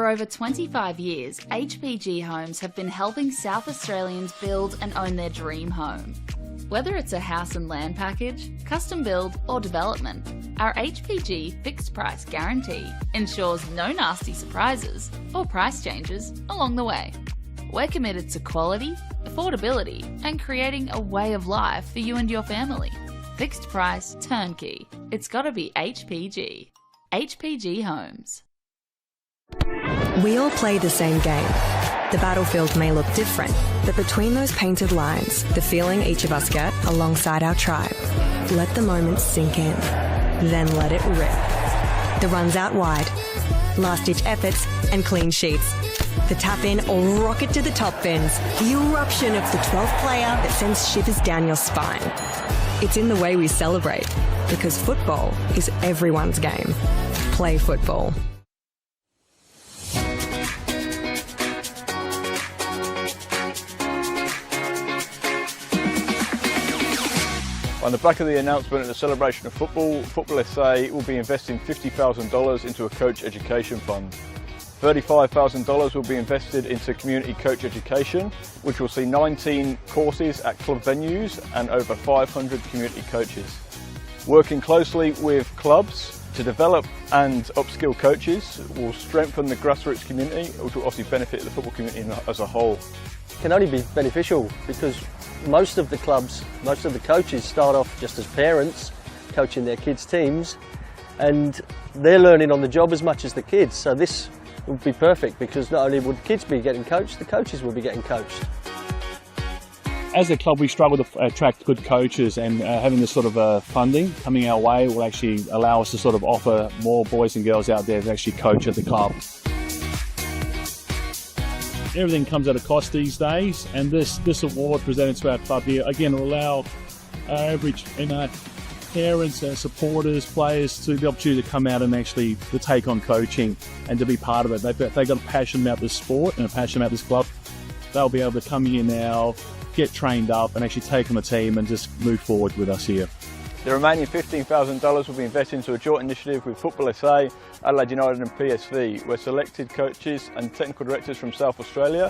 over 25 years, HPG Homes have been helping South Australians build and own their dream home. Whether it's a house and land package, custom build or development, our HPG fixed price guarantee ensures no nasty surprises or price changes along the way. We're committed to quality, affordability and creating a way of life for you and your family. Fixed price, turnkey. It's gotta be HPG. HPG Homes. We all play the same game. The battlefield may look different, but between those painted lines, the feeling each of us get alongside our tribe. Let the moment sink in, then let it rip. The runs out wide, last-ditch efforts and clean sheets. The tap-in or rocket to the top bins. The eruption of the 12th player that sends shivers down your spine. It's in the way we celebrate, because football is everyone's game. Play football. On the back of the announcement at the celebration of football, NPLSA will be investing $50,000 into a coach education fund. $35,000 will be invested into community coach education, which will see 19 courses at club venues and over 500 community coaches. Working closely with clubs to develop and upskill coaches will strengthen the grassroots community, which will obviously benefit the football community as a whole. It can only be beneficial because most of the clubs, most of the coaches start off just as parents coaching their kids' teams, and they're learning on the job as much as the kids. So this would be perfect because not only would kids be getting coached, the coaches will be getting coached. As a club, we struggle to attract good coaches, and having this sort of funding coming our way will actually allow us to sort of offer more boys and girls out there to actually coach at the club. Everything comes at a cost these days, and this award presented to our club here again will allow our average parents, supporters, players to the opportunity to come out and actually to take on coaching and to be part of it. They've got a passion about this sport and a passion about this club. They'll be able to come here now, get trained up and actually take on a team and just move forward with us here. The remaining $15,000 will be invested into a joint initiative with NPLSA, Adelaide United and PSV, where selected coaches and technical directors from South Australia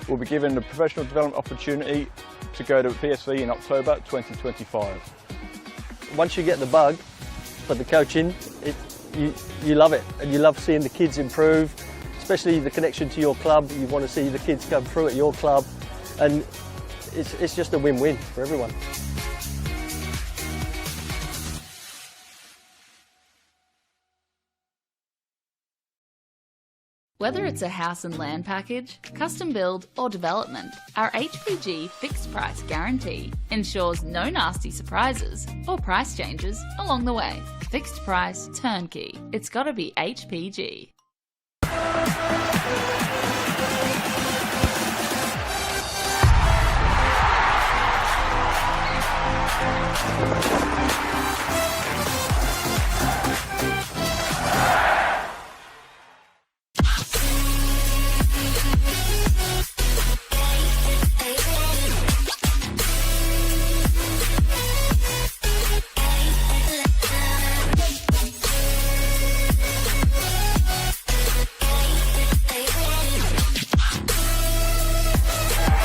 will be given a professional development opportunity to go to PSV in October 2025. Once you get the bug for the coaching, you love it, and you love seeing the kids improve, especially the connection to your club. You want to see the kids come through at your club, and it's just a win-win for everyone. Whether it's a house and land package, custom build or development, our HPG fixed price guarantee ensures no nasty surprises or price changes along the way. Fixed price, turnkey. It's gotta be HPG.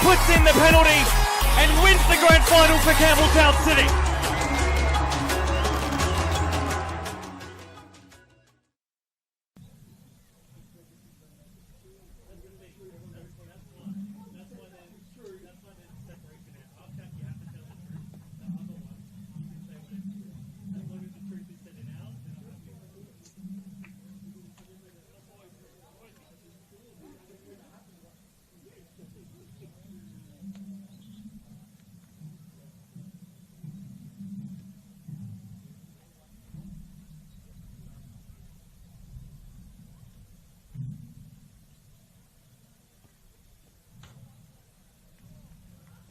Puts in the penalty and wins the grand final for Campbelltown City.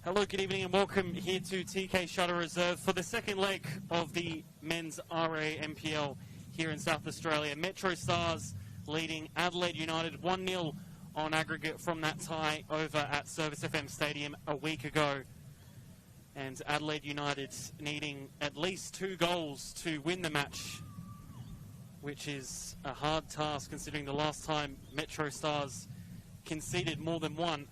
Hello, good evening and welcome here to TK Shuttle Reserve for the second leg of the men's RA MPL here in South Australia. MetroStars leading Adelaide United 1-0 on aggregate from that tie over at ServiceFM Stadium a week ago. And Adelaide United needing at least 2 goals to win the match which is a hard task considering the last time MetroStars conceded more than one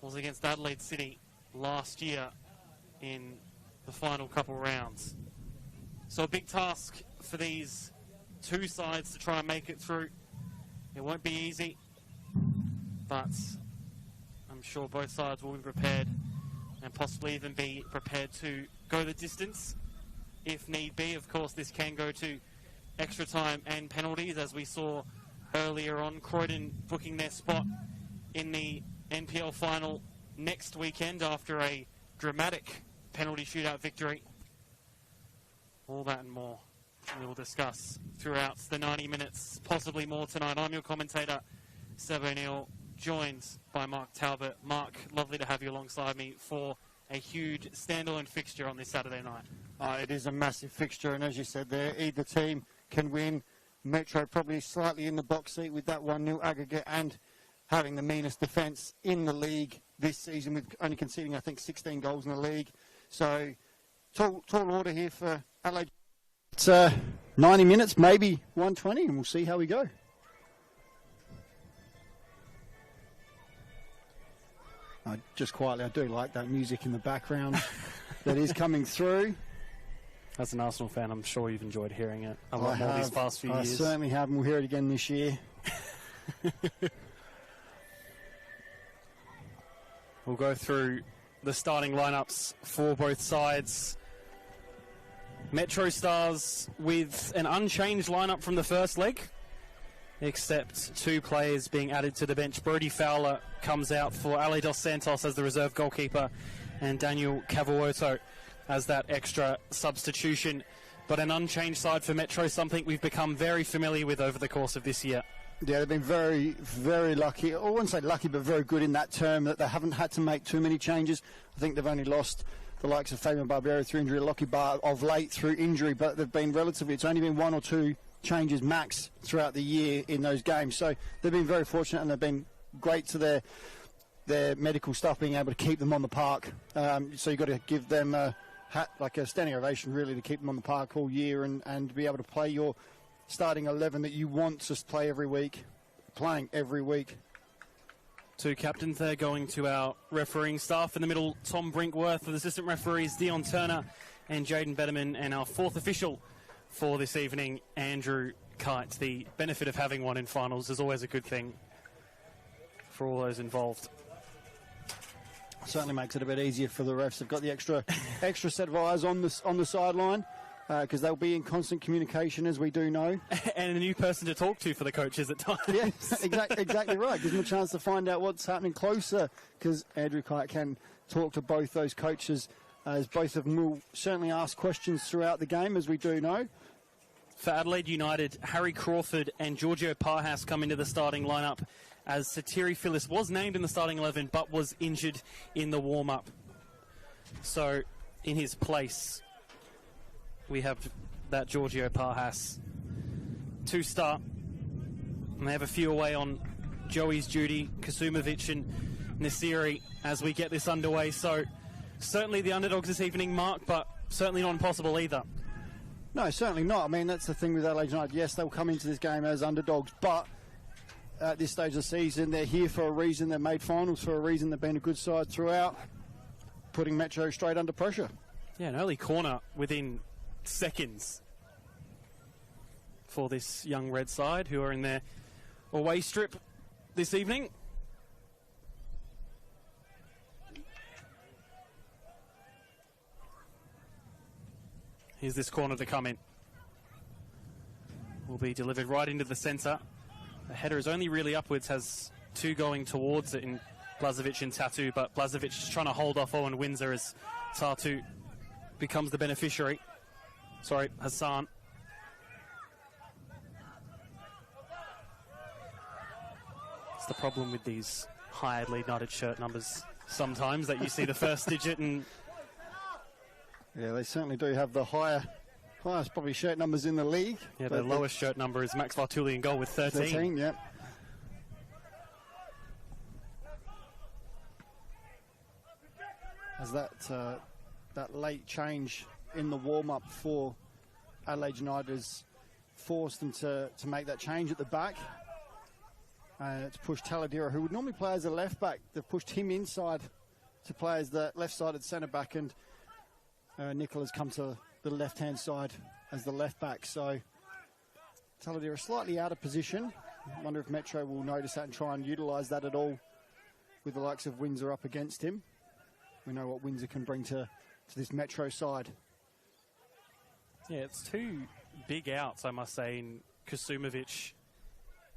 was against Adelaide City last year in the final couple rounds. So a big task for these two sides to try and make it through. It won't be easy, but I'm sure both sides will be prepared and possibly even be prepared to go the distance if need be. Of course, this can go to extra time and penalties, as we saw earlier on. Croydon booking their spot in the NPL final next weekend after a dramatic penalty shootout victory. All that and more we will discuss throughout the 90 minutes, possibly more tonight. I'm your commentator, Seb O'Neill, joined by Mark Talbot. Mark, lovely to have you alongside me for a huge standalone fixture on this Saturday night. It is a massive fixture, and as you said there, either team can win. Metro probably slightly in the box seat with that 1-0 aggregate and having the meanest defence in the league this season, with only conceding, I think, 16 goals in the league. So, tall order here for Adelaide. It's 90 minutes, maybe 120, and we'll see how we go. Just quietly, I do like that music in the background that is coming through. As an Arsenal fan, I'm sure you've enjoyed hearing it a lot more these past few years. I certainly have, and we'll hear it again this year. We'll go through the starting lineups for both sides. MetroStars with an unchanged lineup from the first leg, except two players being added to the bench. Brody Fowler comes out for Ale dos Santos as the reserve goalkeeper, and Daniel Cavourto as that extra substitution. But an unchanged side for Metro, something we've become very familiar with over the course of this year. Yeah, they've been very, very lucky. I wouldn't say lucky, but very good in that term, that they haven't had to make too many changes. I think they've only lost the likes of Fabian Barbero through injury, Lockie Bar of late through injury, but they've been relatively, it's only been one or two changes max throughout the year in those games. So they've been very fortunate, and they've been great to their medical staff being able to keep them on the park. So you've got to give them a standing ovation, really, to keep them on the park all year and be able to play your starting 11 that you want to play every week, playing every week. Two captains there going to our refereeing staff. In the middle, Tom Brinkworth, with assistant referees Dion Turner and Jaden Betterman, and our fourth official for this evening, Andrew Kite. The benefit of having one in finals is always a good thing for all those involved. Certainly makes it a bit easier for the refs. They've got the extra set of eyes on the sideline, because they'll be in constant communication, as we do know. And a new person to talk to for the coaches at times. Yeah, exactly right. Gives them a chance to find out what's happening closer, because Andrew Kite can talk to both those coaches, as both of them will certainly ask questions throughout the game, as we do know. For Adelaide United, Harry Crawford and Giorgio Parhas come into the starting lineup, as Satiri Phyllis was named in the starting 11 but was injured in the warm-up. So, in his place, we have that Giorgio Parhas to start. And they have a few away on Joey's duty, Kasumovic and Nasiri, as we get this underway. So certainly the underdogs this evening, Mark, but certainly not impossible either. No, certainly not. I mean, that's the thing with Adelaide United. Yes, they'll come into this game as underdogs, but at this stage of the season, they're here for a reason. They've made finals for a reason. They've been a good side throughout, putting Metro straight under pressure. Yeah, an early corner within seconds for this young red side, who are in their away strip this evening. Here's this corner to come in. Will be delivered right into the centre. The header is only really upwards, has two going towards it in Blazovic and Tatu, but Blazovic is trying to hold off Owen Windsor as Tatu becomes the beneficiary. Sorry, Hassan. It's the problem with these high Adelaide United shirt numbers sometimes, that you see the first digit and... Yeah, they certainly do have the highest probably shirt numbers in the league. Yeah, the lowest shirt number is Max Vartuli in goal with 13. 13, yep. As that late change in the warm-up for Adelaide United has forced them to make that change at the back. It's pushed Taladera, who would normally play as a left back. They've pushed him inside to play as the left-sided centre back, and Nicola's come to the left-hand side as the left back. So Taladera slightly out of position. I wonder if Metro will notice that and try and utilise that at all with the likes of Windsor up against him. We know what Windsor can bring to this Metro side. Yeah, it's two big outs, I must say, in Kusumovic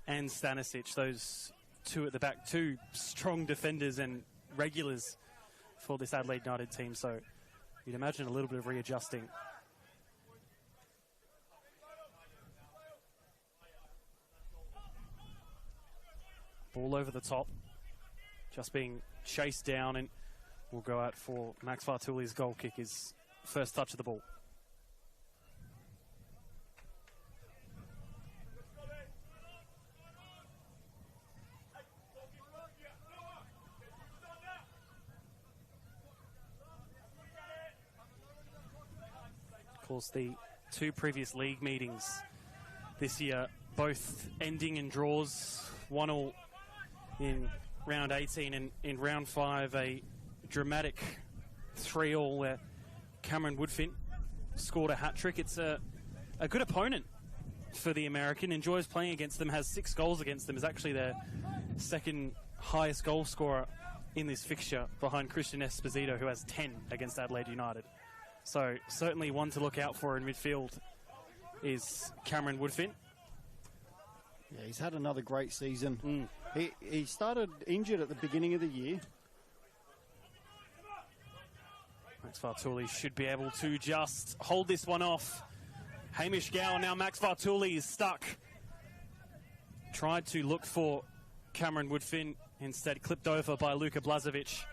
and Stanisic. Those two at the back, two strong defenders and regulars for this Adelaide United team. So you'd imagine a little bit of readjusting. Ball over the top, just being chased down, and we'll go out for Max Fartuli's goal kick, his first touch of the ball. Of course, the two previous league meetings this year, both ending in draws, 1-1 in round 18, and in round 5 a dramatic 3-3 where Cameron Woodfin scored a hat-trick. It's a good opponent for the American, enjoys playing against them, has 6 goals against them, is actually their second highest goal scorer in this fixture behind Christian Esposito, who has 10 against Adelaide United. So certainly one to look out for in midfield is Cameron Woodfin. Yeah, he's had another great season. He started injured at the beginning of the year. Max Fartuli should be able to just hold this one off. Hamish Gow, now Max Fartuli is stuck. Tried to look for Cameron Woodfin, instead clipped over by Luka Blazovic.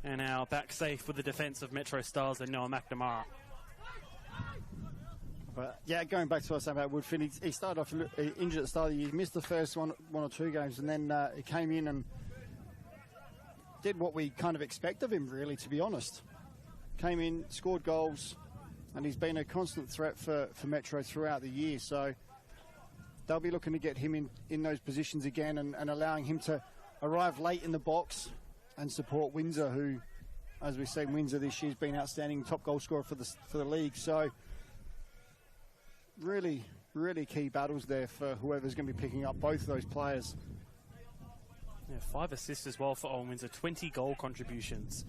And now back safe with the defence of MetroStars and Noah McNamara. But yeah, going back to what I was saying about Woodfin, he started off injured at the start of the year. He missed the first one or two games, and then he came in and did what we kind of expect of him, really, to be honest. Came in, scored goals, and he's been a constant threat for Metro throughout the year. So they'll be looking to get him in those positions again and allowing him to arrive late in the box and support Windsor, who, as we've seen, Windsor this year has been outstanding top goal scorer for the league. So really, really key battles there for whoever's going to be picking up both of those players. Yeah, 5 assists as well for Owen Windsor. 20 goal contributions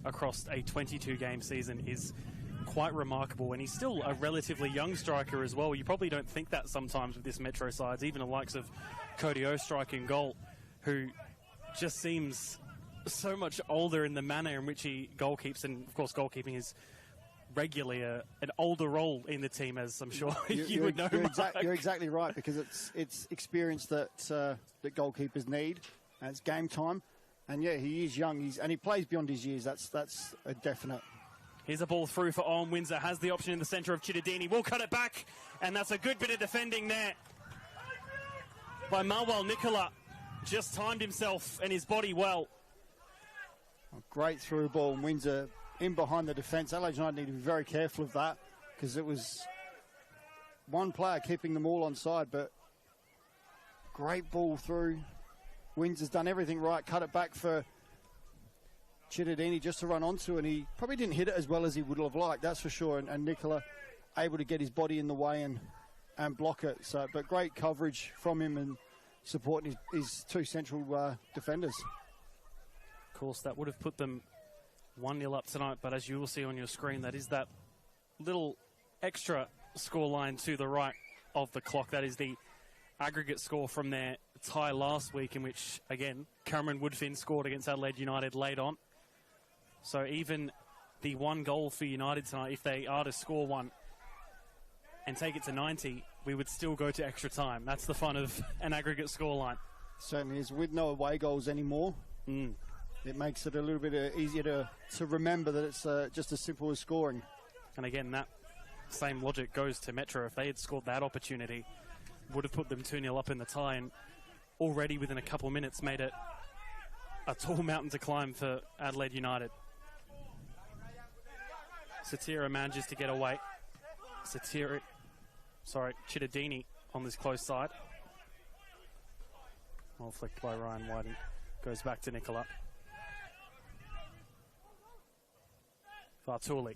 across a 22-game season is quite remarkable, and he's still a relatively young striker as well. You probably don't think that sometimes with this Metro sides, even the likes of Cody O striking goal, who just seems so much older in the manner in which he goalkeeps, and of course goalkeeping is regularly an older role in the team, as I'm sure you would know. You're exactly right, because it's experience that goalkeepers need, and it's game time. And yeah, he is young, and he plays beyond his years. That's a definite. Here's a ball through for Owen Windsor, has the option in the centre of Chittadini, will cut it back, and that's a good bit of defending there by Marwal Nicola. Just timed himself and his body well. A great through ball, and Windsor in behind the defence. Adelaide United need to be very careful of that, because it was one player keeping them all on side, but great ball through. Windsor's done everything right, cut it back for Chittadini just to run onto, and he probably didn't hit it as well as he would have liked, that's for sure, and Nicola able to get his body in the way and block it. So, but great coverage from him and supporting his two central defenders. Of course, that would have put them 1-0 up tonight, but as you will see on your screen, that is that little extra scoreline to the right of the clock. That is the aggregate score from their tie last week, in which, again, Cameron Woodfin scored against Adelaide United late on. So even the one goal for United tonight, if they are to score one and take it to 90, we would still go to extra time. That's the fun of an aggregate scoreline. Certainly is. With no away goals anymore, it makes it a little bit easier to remember that it's just as simple as scoring. And again, that same logic goes to Metro. If they had scored that opportunity, would have put them 2-0 up in the tie, and already within a couple of minutes made it a tall mountain to climb for Adelaide United. Satira manages to get away. Chittadini on this close side. Well flicked by Ryan White and goes back to Nicola. Vartuli.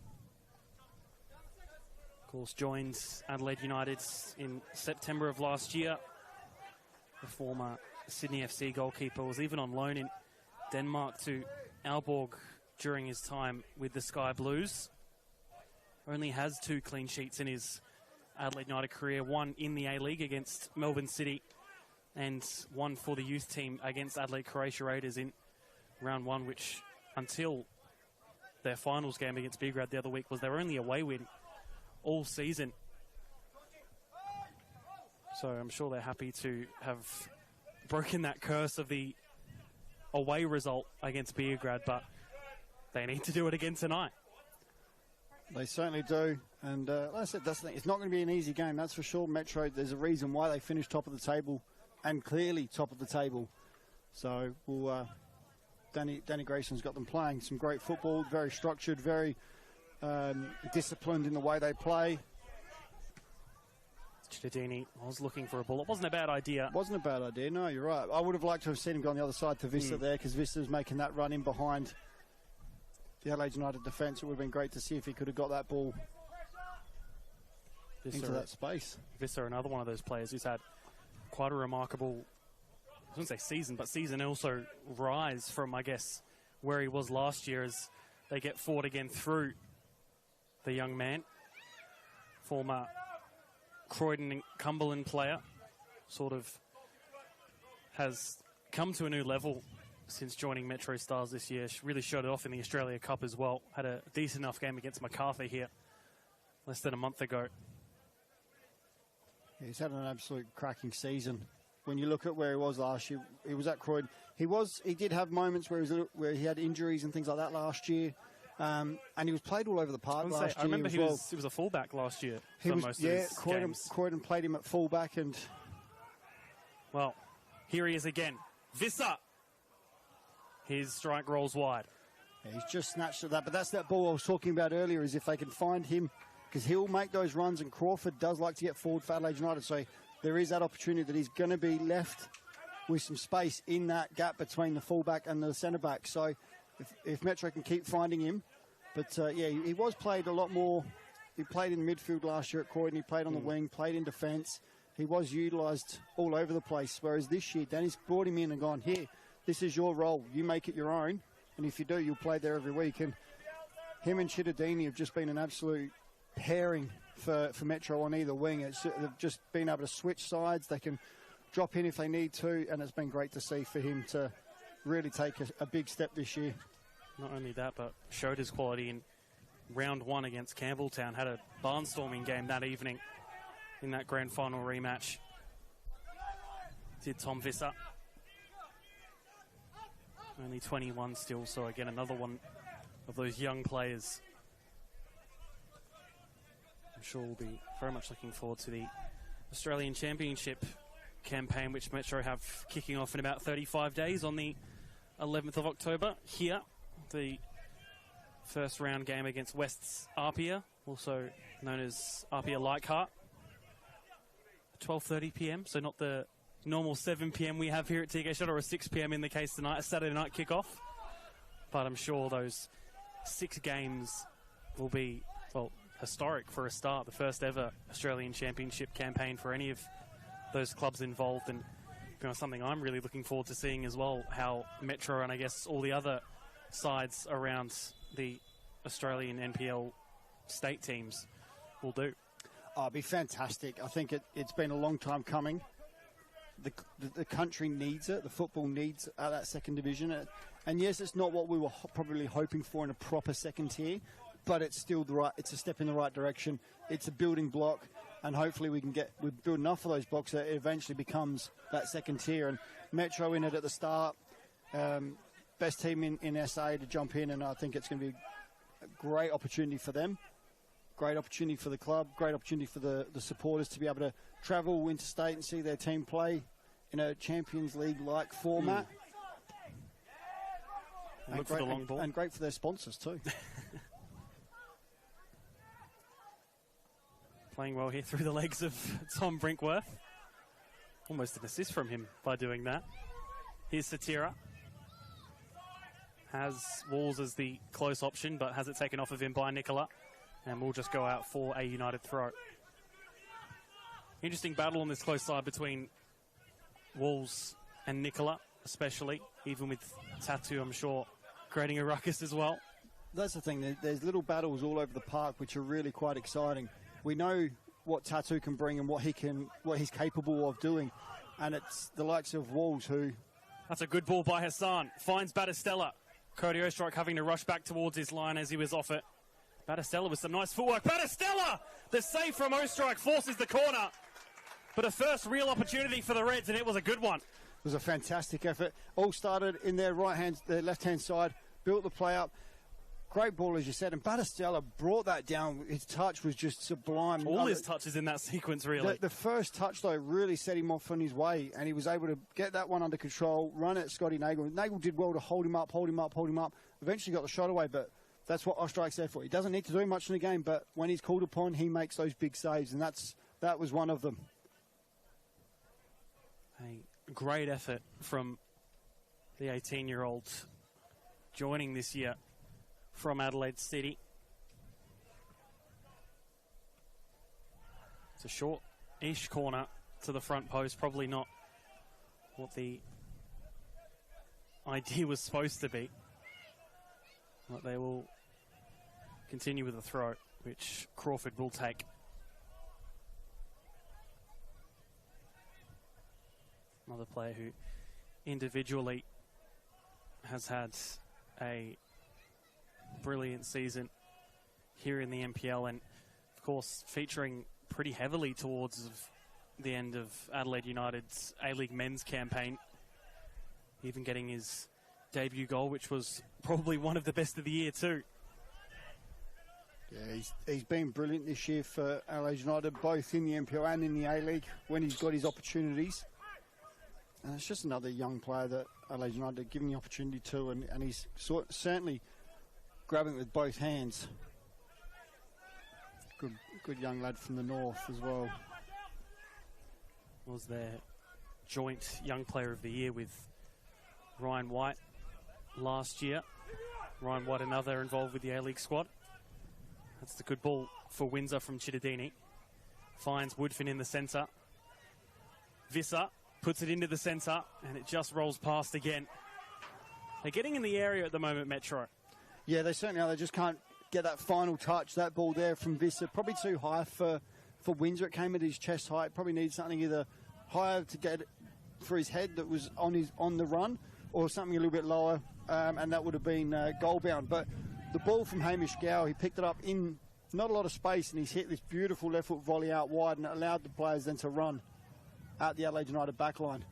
Of course, joined Adelaide United in September of last year. The former Sydney FC goalkeeper was even on loan in Denmark to Aalborg during his time with the Sky Blues. Only has 2 clean sheets in his Adelaide United career, one in the A-League against Melbourne City and one for the youth team against Adelaide Croatia Raiders in round 1, which until their finals game against Belgrade the other week was their only away win all season. So I'm sure they're happy to have broken that curse of the away result against Belgrade, but they need to do it again tonight. They certainly do. And like I said, that's the thing. It's not going to be an easy game, that's for sure. Metro, there's a reason why they finished top of the table, and clearly top of the table. So Danny Grayson's got them playing some great football, very structured, very disciplined in the way they play. Cittadini was looking for a ball. It wasn't a bad idea. Wasn't a bad idea, no, you're right. I would have liked to have seen him go on the other side to Vista there, because Vista was making that run in behind the Adelaide United defence. It would have been great to see if he could have got that ball into that space. Vista, another one of those players who's had quite a remarkable, I wouldn't say season, but season also rise from, I guess, where he was last year as they get forward again through the young man. Former Croydon and Cumberland player, sort of has come to a new level since joining MetroStars this year. Really showed it off in the Australia Cup as well. Had a decent enough game against Macarthur here less than a month ago. Yeah, he's had an absolute cracking season. When you look at where he was last year, he was at Croydon. He did have moments where he had injuries and things like that last year. And he was played all over the park last year. I remember he was a fullback last year for most of his games. Croydon played him at fullback, and well, here he is again. Visser. His strike rolls wide. Yeah, he's just snatched at that, but that's that ball I was talking about earlier, is if they can find him, because he'll make those runs, and Crawford does like to get forward for Adelaide United, so there is that opportunity that he's going to be left with some space in that gap between the fullback and the centre-back. So if Metro can keep finding him, but yeah, he was played a lot more. He played in midfield last year at Croydon, he played on the wing, played in defence. He was utilised all over the place, whereas this year, Danny's brought him in and gone, here, this is your role, you make it your own, and if you do, you'll play there every week. And him and Cittadini have just been an absolute pairing for Metro on either wing. They've just been able to switch sides, they can drop in if they need to, and it's been great to see for him to really take a big step this year. Not only that, but showed his quality in round 1 against Campbelltown. Had a barnstorming game that evening in that grand final rematch. Did Tom Visser. Only 21 still, so again, another one of those young players. I'm sure we'll be very much looking forward to the Australian Championship campaign, which Metro have kicking off in about 35 days on the 11th of October. Here, the first round game against West's Apia, also known as Apia Leichhardt. 12:30 p.m, so not the normal 7 p.m. we have here at TK Shot, or a 6 p.m. in the case tonight, a Saturday night kickoff. But I'm sure those 6 games will be, well, historic for a start. The first ever Australian Championship campaign for any of those clubs involved, and something I'm really looking forward to seeing as well, how Metro and I guess all the other sides around the Australian NPL state teams will do. Oh, it'd be fantastic. I think it's been a long time coming. The country needs it. The football needs that second division. And yes, it's not what we were probably hoping for in a proper second tier, but it's still it's a step in the right direction. It's a building block, and hopefully we build enough of those blocks that it eventually becomes that second tier. And Metro in it at the start, best team in SA to jump in, and I think it's going to be a great opportunity for them. Great opportunity for the club, great opportunity for the supporters to be able to travel interstate and see their team play in a Champions League-like format. Look for the long ball. And great for their sponsors too. Playing well here through the legs of Tom Brinkworth. Almost an assist from him by doing that. Here's Satira. Has Walls as the close option, but has it taken off of him by Nicola. And will just go out for a United throw. Interesting battle on this close side between Walls and Nicola, especially, even with Tattoo, I'm sure, creating a ruckus as well. That's the thing. There's little battles all over the park which are really quite exciting. We know what Tattoo can bring and what he's capable of doing, and it's the likes of Walls who... That's a good ball by Hassan. Finds Battistella. Cody Ostrike having to rush back towards his line as he was off it. Battistella with some nice footwork. Battistella! The save from Ostrike forces the corner. But a first real opportunity for the Reds, and it was a good one. It was a fantastic effort. All started in their left-hand side, built the play up. Great ball, as you said, and Battistella brought that down. His touch was just sublime. All his touches in that sequence, really. The first touch, though, really set him off on his way, and he was able to get that one under control, run at Scotty Nagel. Nagel did well to hold him up. Eventually got the shot away, but that's what Ostrike's there for. He doesn't need to do much in the game, but when he's called upon, he makes those big saves, and that was one of them. A great effort from the 18-year-old joining this year from Adelaide City. It's a short-ish corner to the front post. Probably not what the idea was supposed to be. But they will continue with the throw, which Crawford will take. Another player who individually has had a brilliant season here in the NPL, and of course featuring pretty heavily towards the end of Adelaide United's A-League men's campaign, even getting his debut goal, which was probably one of the best of the year too. Yeah, he's been brilliant this year for Adelaide United, both in the NPL and in the A-League when he's got his opportunities. And it's just another young player that Adelaide United are giving the opportunity to, and he's certainly grabbing it with both hands. Good young lad from the north as well. Was their joint young player of the year with Ryan White last year. Ryan White, another involved with the A-League squad. That's the good ball for Windsor from Chittadini. Finds Woodfin in the centre. Visser puts it into the centre, and it just rolls past again. They're getting in the area at the moment, Metro. Yeah, they certainly are. They just can't get that final touch. That ball there from Visser, probably too high for Windsor. It came at his chest height. Probably needs something either higher to get it for his head that was on the run, or something a little bit lower, and that would have been goal bound. But the ball from Hamish Gow, he picked it up in not a lot of space, and he's hit this beautiful left foot volley out wide, and it allowed the players then to run out the Adelaide United back line.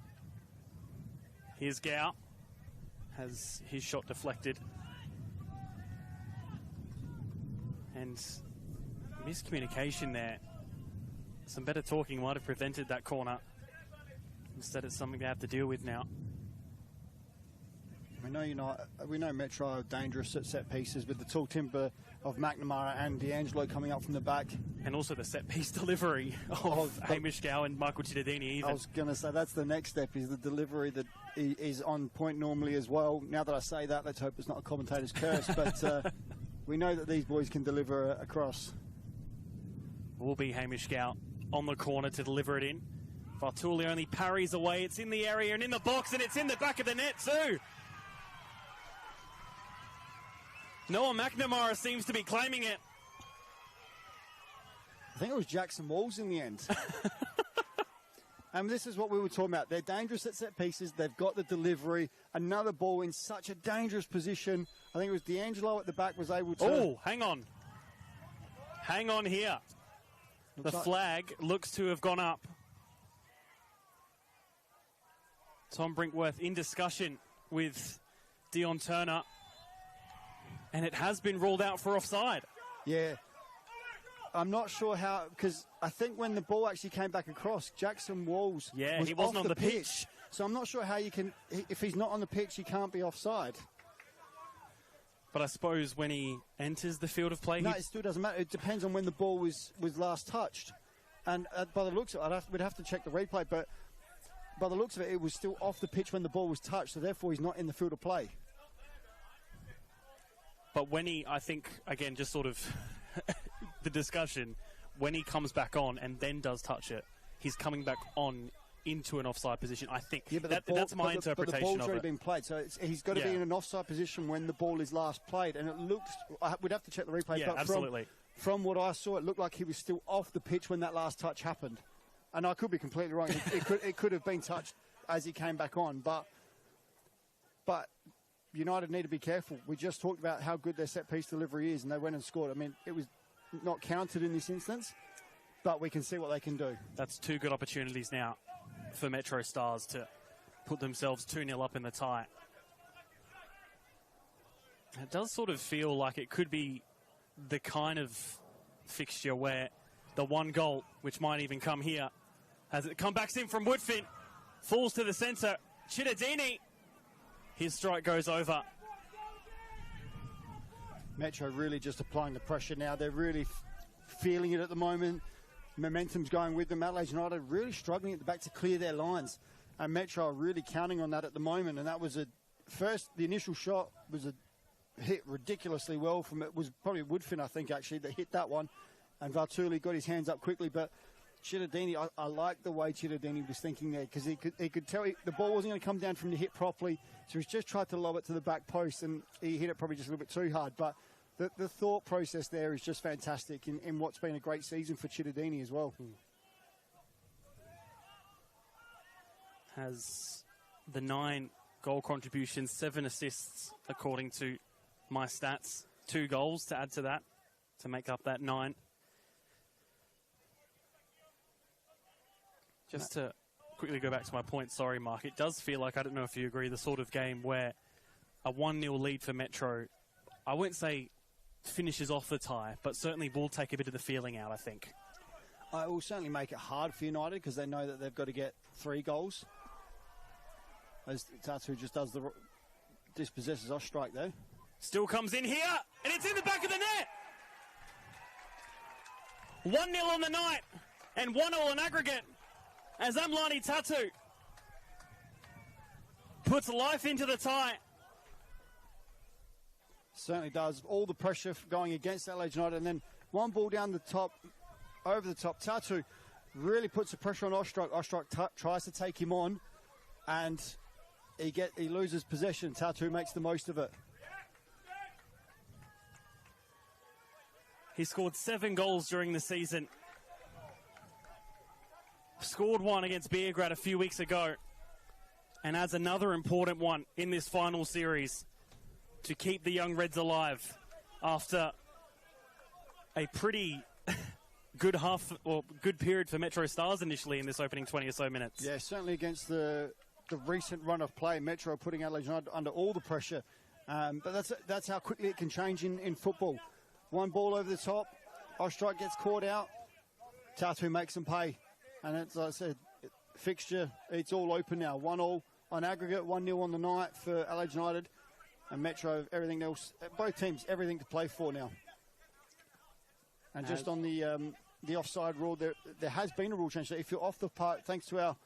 Here's Gow. Has his shot deflected. And miscommunication there. Some better talking might have prevented that corner. Instead, it's something they have to deal with now. We know Metro are dangerous at set pieces with the tall timber of McNamara and D'Angelo coming up from the back. And also the set piece delivery of Hamish Gow and Michael Chittadini even. I was going to say that's the next step, is the delivery that is on point normally as well. Now that I say that, let's hope it's not a commentator's curse, but we know that these boys can deliver across. Will be Hamish Gow on the corner to deliver it in. Vartuli only parries away. It's in the area and in the box, and it's in the back of the net too. Noah McNamara seems to be claiming it. I think it was Jackson Walls in the end. And this is what we were talking about. They're dangerous at set pieces. They've got the delivery. Another ball in such a dangerous position. I think it was D'Angelo at the back was able to... Oh, hang on. Hang on here. The flag looks to have gone up. Tom Brinkworth in discussion with Dion Turner. And it has been ruled out for offside. Yeah. I'm not sure how, because I think when the ball actually came back across, Jackson Walls was he wasn't off on the pitch. So I'm not sure how you can, if he's not on the pitch, he can't be offside. But I suppose when he enters the field of play... No, it still doesn't matter. It depends on when the ball was last touched. And by the looks of it, we'd have to check the replay, but by the looks of it, it was still off the pitch when the ball was touched, so therefore he's not in the field of play. But when he, I think, again, just sort of the discussion, when he comes back on and then does touch it, he's coming back on into an offside position, I think. Yeah, but that's my interpretation but the ball's of already it. been played, so he's got to be in an offside position when the ball is last played. And it looked, we'd have to check the replay, Yeah, but absolutely. From what I saw, it looked like he was still off the pitch when that last touch happened. And I could be completely wrong. It could have been touched as he came back on, but United need to be careful. We just talked about how good their set-piece delivery is, and they went and scored. I mean, it was not counted in this instance, but we can see what they can do. That's 2 good opportunities now for MetroStars to put themselves 2-0 up in the tie. It does sort of feel like it could be the kind of fixture where the one goal, which might even come here, as it comes back in from Woodfin, falls to the centre. Cittadini, his strike goes over. Metro really just applying the pressure now. They're really feeling it at the moment. Momentum's going with them. Adelaide United really struggling at the back to clear their lines. And Metro are really counting on that at the moment. And that was the initial shot was a hit ridiculously well from it. Was probably Woodfin, I think, actually, that hit that one. And Vartuli got his hands up quickly. But Cittadini, I like the way Cittadini was thinking there, because he could tell the ball wasn't going to come down from the hit properly. So he's just tried to lob it to the back post, and he hit it probably just a little bit too hard. But the thought process there is just fantastic in what's been a great season for Cittadini as well. Has the 9 goal contributions, 7 assists, according to my stats. 2 goals to add to that, to make up that 9. Just to quickly go back to my point, sorry, Mark, it does feel like, I don't know if you agree, the sort of game where a 1-0 lead for Metro, I wouldn't say finishes off the tie, but certainly will take a bit of the feeling out, I think. It will certainly make it hard for United, because they know that they've got to get 3 goals. As Tatu just does dispossesses off strike there. Still comes in here, and it's in the back of the net! 1-0 on the night, and 1-0 on aggregate, as Amlani Tatu puts life into the tie. Certainly does. All the pressure going against Adelaide United, and then one ball down the top, over the top. Tatu really puts the pressure on Ostrok. Ostrok tries to take him on, and he loses possession. Tatu makes the most of it. He scored 7 goals during the season. Scored 1 against Beograd a few weeks ago, and adds another important one in this final series to keep the young Reds alive after a pretty good period for MetroStars initially in this opening 20 or so minutes. Yeah, certainly against the recent run of play, Metro putting Adelaide United under all the pressure. But that's how quickly it can change in football. One ball over the top, Ostrike gets caught out, Tatu makes them pay. And it's, like I said, fixture, it's all open now. 1-1 on aggregate, 1-0 on the night for Adelaide United. And Metro, everything else, both teams, everything to play for now. And just on the offside rule, there has been a rule change. So if you're off the park, thanks to our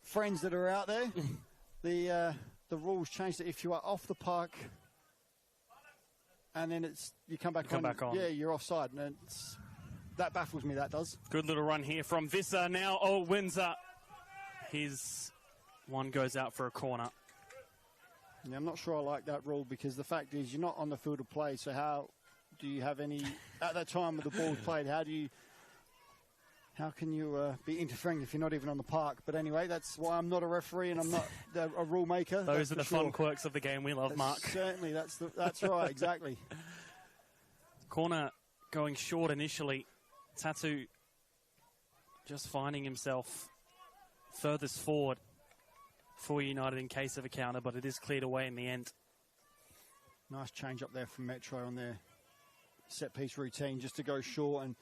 friends that are out there, the rules changed. That if you are off the park, and then you come back on. Yeah, you're offside, and that baffles me. That does. Good little run here from Visser now. Oh, Windsor, his one goes out for a corner. Yeah, I'm not sure I like that rule, because the fact is you're not on the field of play. So how do you have any at that time when the ball's played? How can you be interfering if you're not even on the park? But anyway, that's why I'm not a referee and I'm not a rule maker. Those are the fun quirks of the game we love, Mark. Certainly, that's right, exactly. Corner going short initially. Tatu just finding himself furthest forward for United in case of a counter, but it is cleared away in the end. Nice change up there from Metro on their set-piece routine, just to go short and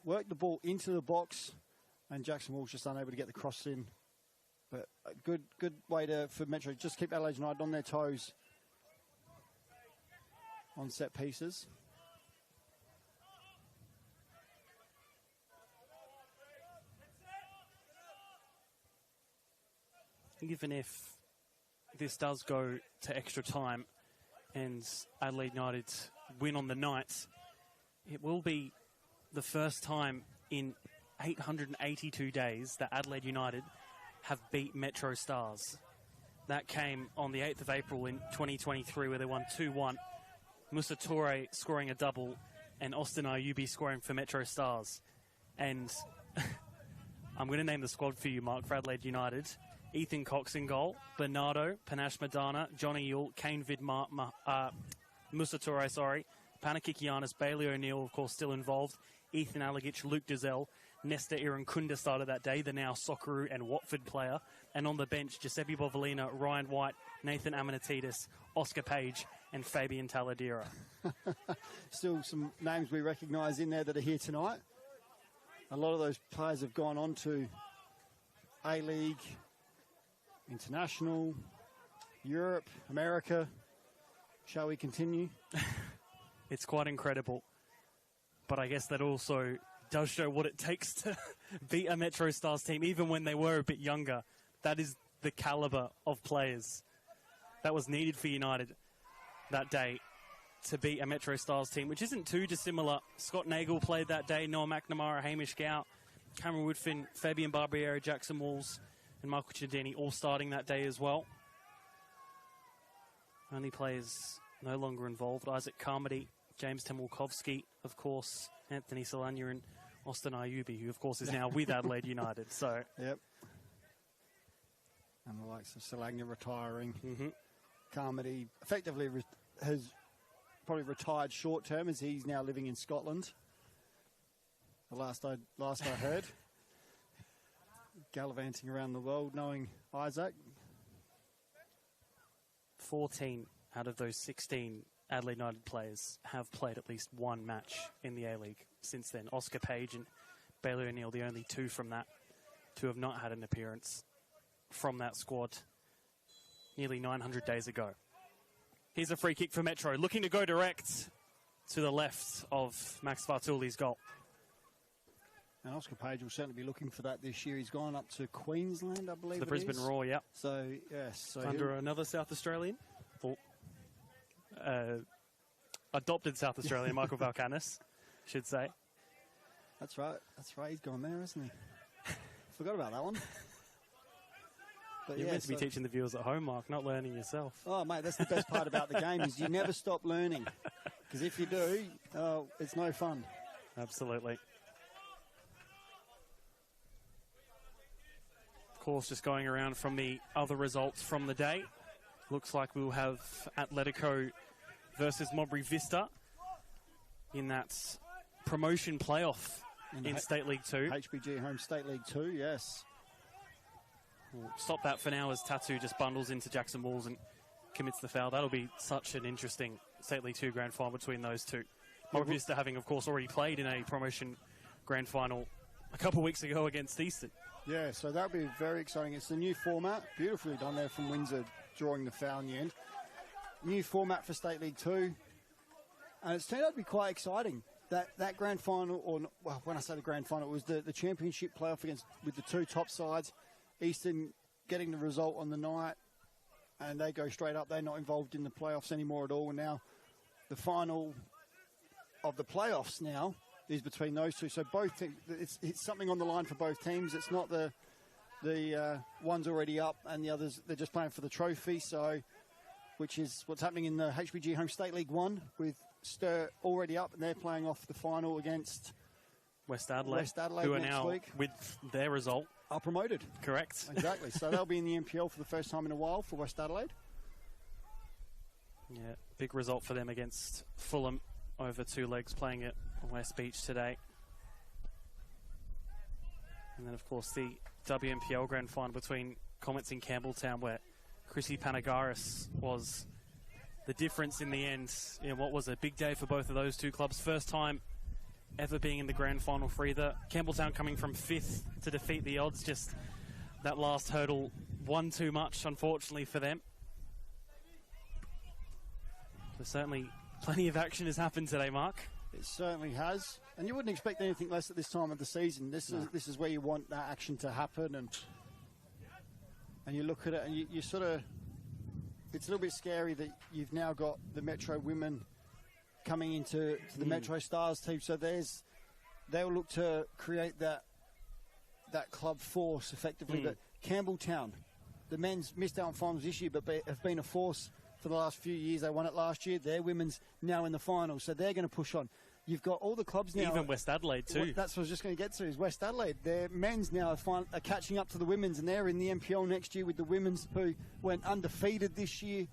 work the ball into the box, and Jackson Wall's just unable to get the cross in. But a good way for Metro just keep Adelaide United on their toes on set pieces. even if this does go to extra time and Adelaide United win on the night, it will be the first time in 882 days that Adelaide United have beat MetroStars. That came on the 8th of April in 2023, where they won 2-1. Musa Toure scoring a double and Austin Ayubi scoring for MetroStars. And I'm going to name the squad for you, Mark, for Adelaide United. Ethan Cox in goal, Bernardo, Panache Madana, Johnny Yule, Kane Vidmar, Musa Toure, Panakikianis, Bailey O'Neill, of course, still involved, Ethan Alagic, Luke Dizelle, Nesta Irankunda started that day, the now Socceroo and Watford player. And on the bench, Giuseppe Bovalina, Ryan White, Nathan Amanatidis, Oscar Page, and Fabian Taladera. Still some names we recognise in there that are here tonight. A lot of those players have gone on to A-League, International, Europe, America. Shall we continue? It's quite incredible. But I guess that also does show what it takes to beat a MetroStars team, even when they were a bit younger. That is the calibre of players that was needed for United that day to beat a MetroStars team, which isn't too dissimilar. Scott Nagel played that day, Noah McNamara, Hamish Gow, Cameron Woodfin, Fabian Barbieri, Jackson Walls, and Michael Chidini all starting that day as well. Only players no longer involved: Isaac Carmody, James Temulkovsky, of course, Anthony Solana, and Austin Ayubi, who of course is now with Adelaide United. So, yep. And the likes of Solana retiring. Carmody effectively has probably retired short term, as he's now living in Scotland. The last I heard. Gallivanting around the world, knowing Isaac. 14 out of those 16 Adelaide United players have played at least one match in the A-League since then. Oscar Page and Bailey O'Neill, the only two from that, to have not had an appearance from that squad nearly 900 days ago. Here's a free kick for Metro, looking to go direct to the left of Max Vartuli's goal. And Oscar Page will certainly be looking for that this year. He's gone up to Queensland, I believe. The Brisbane Roar, yeah. So, yes. So under another South Australian. Adopted South Australian, Michael Valkanis, should say. That's right. That's right. He's gone there, hasn't he? Forgot about that one. But You're meant to be teaching the viewers at home, Mark, not learning yourself. Oh, mate, that's the best part about the game is you never stop learning. Because if you do, it's no fun. Absolutely. Of course, just going around from the other results from the day. Looks like we'll have Atletico versus Modbury Vista in that promotion playoff in State League 2. HBG Home State League 2, yes. We'll stop that for now as Tatu just bundles into Jackson Walls and commits the foul. That'll be such an interesting State League 2 grand final between those two. Modbury Vista having, of course, already played in a promotion grand final a couple of weeks ago against Eastern. Yeah, so that'll be very exciting. It's the new format. Beautifully done there from Windsor, drawing the foul in the end. New format for State League 2. And it's turned out to be quite exciting. That grand final, well, when I say the grand final, it was the championship playoff with the two top sides. Eastern getting the result on the night, and they go straight up. They're not involved in the playoffs anymore at all. And now the final of the playoffs now is between those two. So both teams, it's something on the line for both teams. It's not the one's already up and the others, they're just playing for the trophy. So, which is what's happening in the HBG Home State League 1 with Stir already up, and they're playing off the final against West Adelaide who are now, with their result, are promoted. Correct. Exactly. So they'll be in the NPL for the first time in a while for West Adelaide. Yeah, big result for them against Fulham over 2 legs, playing at West Beach today. And then, of course, the WNPL grand final between Comets and Campbelltown, where Chrissy Panagaris was the difference in the end. What was a big day for both of those two clubs. First time ever being in the grand final for either. Campbelltown coming from 5th to defeat the odds. Just that last hurdle, one too much, unfortunately, for them. So certainly plenty of action has happened today, Mark. It certainly has. And you wouldn't expect anything less at this time of the season. This is where you want that action to happen. And and you look at it and you sort of, it's a little bit scary that you've now got the Metro women coming into the MetroStars team. So they'll look to create that club force effectively. But Campbelltown, the men's missed out on finals this year, but have been a force for the last few years. They won it last year. Their women's now in the finals, so they're going to push on. You've got all the clubs now. Even West Adelaide too. That's what I was just going to get to, is West Adelaide. Their men's now are catching up to the women's, and they're in the NPL next year with the women's, who went undefeated this year.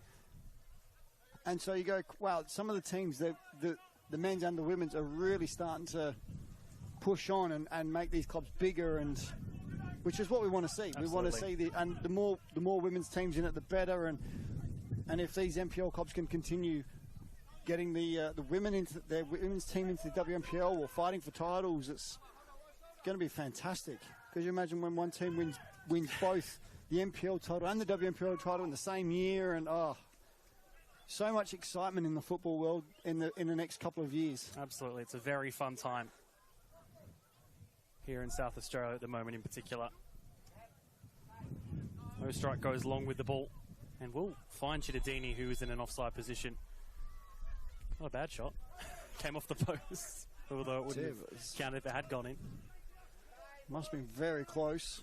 And so you go, wow, some of the teams, the men's and the women's are really starting to push on and make these clubs bigger, and which is what we want to see. Absolutely. We want to see the more women's teams in it, the better. And if these NPL clubs can continue getting the women into their women's team into the WNPL or fighting for titles, it's going to be fantastic. Because you imagine when one team wins both the NPL title and the WNPL title in the same year, and so much excitement in the football world in the next couple of years. Absolutely, it's a very fun time here in South Australia at the moment in particular. Ostrike goes long with the ball and will find Chittadini, who is in an offside position. Not a bad shot. Came off the post, although it wouldn't have counted if it had gone in. Must have been very close.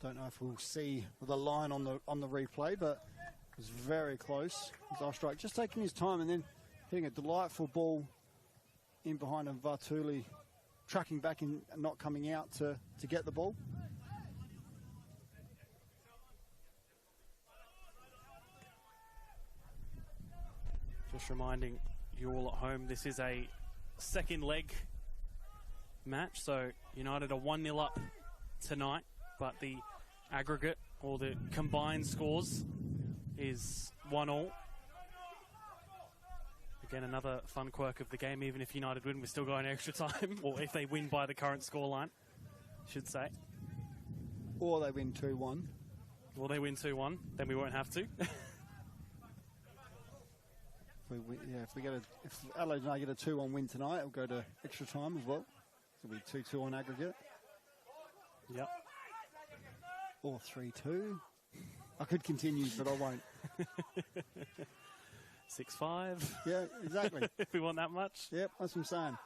Don't know if we'll see the line on the replay, but it was very close. Ostrike just taking his time and then hitting a delightful ball in behind him. Vartuli tracking back and not coming out to get the ball. Just reminding you all at home, this is a second leg match, so United are 1-0 up tonight, but the aggregate or the combined scores is 1-1. Again, another fun quirk of the game. Even if United win, we're still going extra time, or if they win by the current scoreline, I should say. Or they win 2-1. Or they win 2-1, then we won't have to. If Adelaide and I get a 2-1 win tonight, it'll go to extra time as well. It'll be 2-2 on aggregate. Yep. Or 3-2. I could continue, but I won't. 6-5. Yeah, exactly. If we want that much. Yep, that's what I'm saying.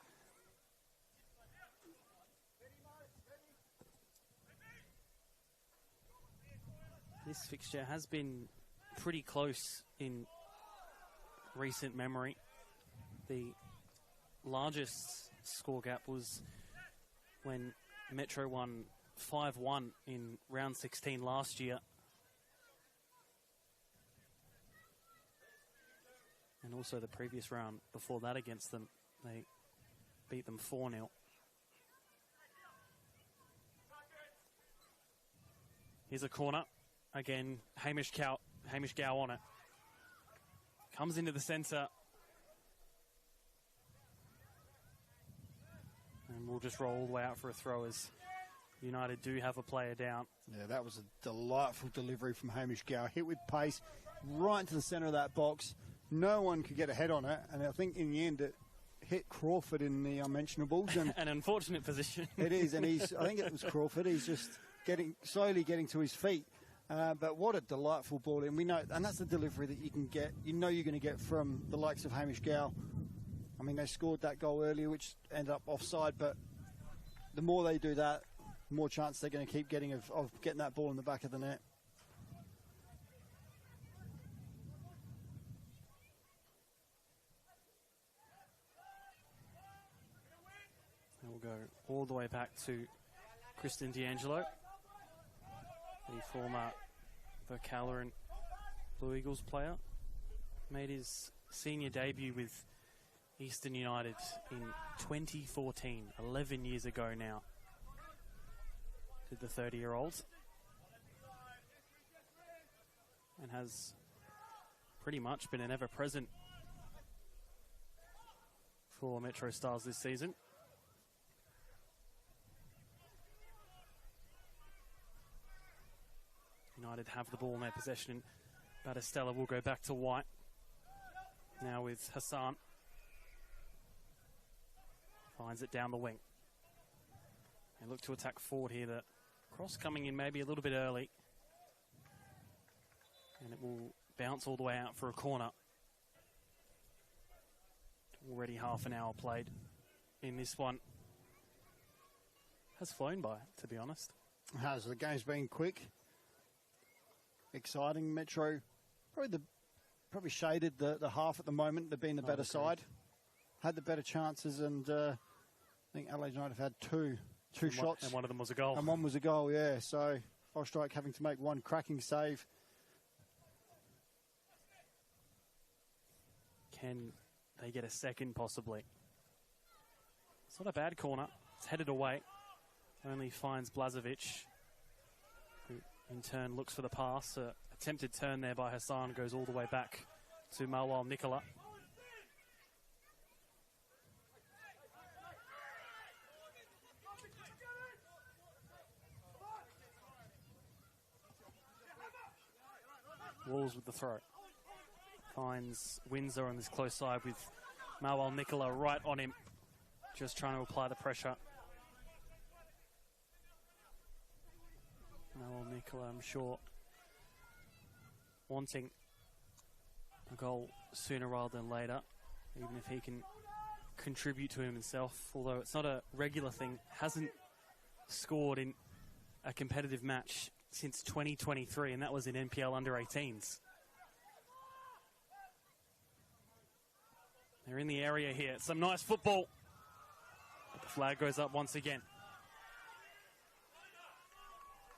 This fixture has been pretty close in recent memory. The largest score gap was when Metro won 5-1 in round 16 last year. And also the previous round before that against them, they beat them 4-0. Here's a corner. Again, Hamish Gow on it. Comes into the centre. And we'll just roll all the way out for a throw as United do have a player down. Yeah, that was a delightful delivery from Hamish Gow. Hit with pace right into the centre of that box. No one could get a head on it. And I think in the end it hit Crawford in the unmentionables. And an unfortunate position. It is, and I think it was Crawford. He's just slowly getting to his feet. But what a delightful ball. And we know, and that's the delivery that you can get. You know you're going to get from the likes of Hamish Gow. I mean, they scored that goal earlier, which ended up offside. But the more they do that, the more chance they're going to keep getting of getting that ball in the back of the net. And we'll go all the way back to Kristen D'Angelo, the former Vocala and Blue Eagles player. Made his senior debut with Eastern United in 2014, 11 years ago now. Did the 30-year-old. And has pretty much been an ever-present for MetroStars this season. United have the ball in their possession. Battistella will go back to White. Now with Hassan. Finds it down the wing. They look to attack forward here. The cross coming in maybe a little bit early. And it will bounce all the way out for a corner. Already half an hour played in this one. Has flown by, to be honest. It has. The game's been quick, exciting. Metro probably shaded the half at the moment. They've been the better side, had the better chances, and I think Adelaide United have had two shots. And one of them was a goal. And one was a goal, yeah. So Fostrike having to make one cracking save. Can they get a second, possibly? It's not a bad corner. It's headed away. Only finds Blazovic, who in turn looks for the pass. Attempted turn there by Hassan goes all the way back to Marwal Nicola. Walls with the throw. Finds Windsor on this close side with Marwal Nicola right on him. Just trying to apply the pressure. Marwal Nicola, I'm sure, wanting a goal sooner rather than later, even if he can contribute to himself, although it's not a regular thing. Hasn't scored in a competitive match since 2023, and that was in NPL under-18s. They're in the area here. Some nice football. But the flag goes up once again.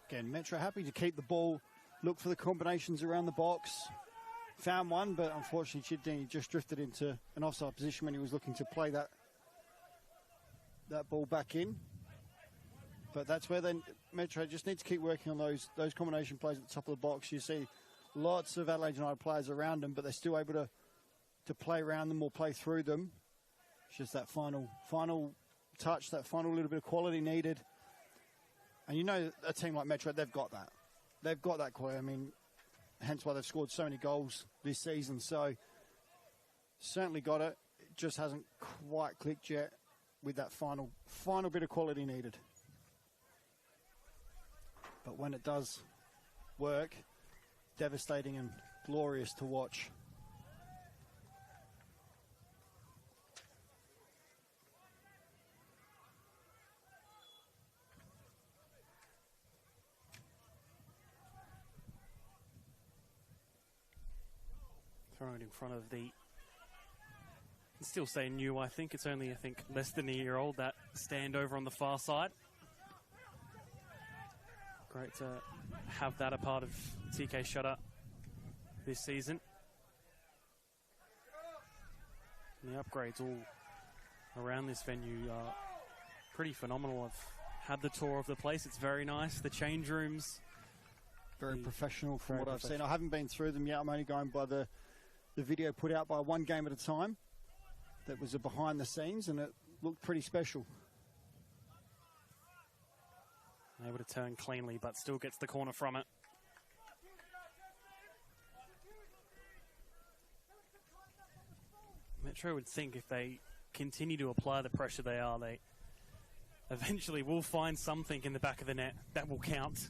Again, Metro happy to keep the ball, look for the combinations around the box. Found one, but unfortunately Chidini just drifted into an offside position when he was looking to play that ball back in. But that's where then Metro just need to keep working on those combination plays at the top of the box. You see lots of Adelaide United players around them, but they're still able to play around them or play through them. It's just that final touch, that final little bit of quality needed. And you know, a team like Metro, they've got that. They've got that quality. I mean, hence why they've scored so many goals this season. So, certainly got it. It just hasn't quite clicked yet with that final bit of quality needed. But when it does work, devastating and glorious to watch. Throwing it in front of the... I'd still say new, I think. It's only, less than a year old, that stand over on the far side. Great to have that a part of TK Shutter this season. And the upgrades all around this venue are pretty phenomenal. I've had the tour of the place. It's very nice. The change rooms. Very professional from what I've seen. I haven't been through them yet. I'm only going by the video put out by One Game at a Time. That was a behind the scenes and it looked pretty special. Able to turn cleanly, but still gets the corner from it. Metro would think if they continue to apply the pressure they eventually will find something in the back of the net that will count.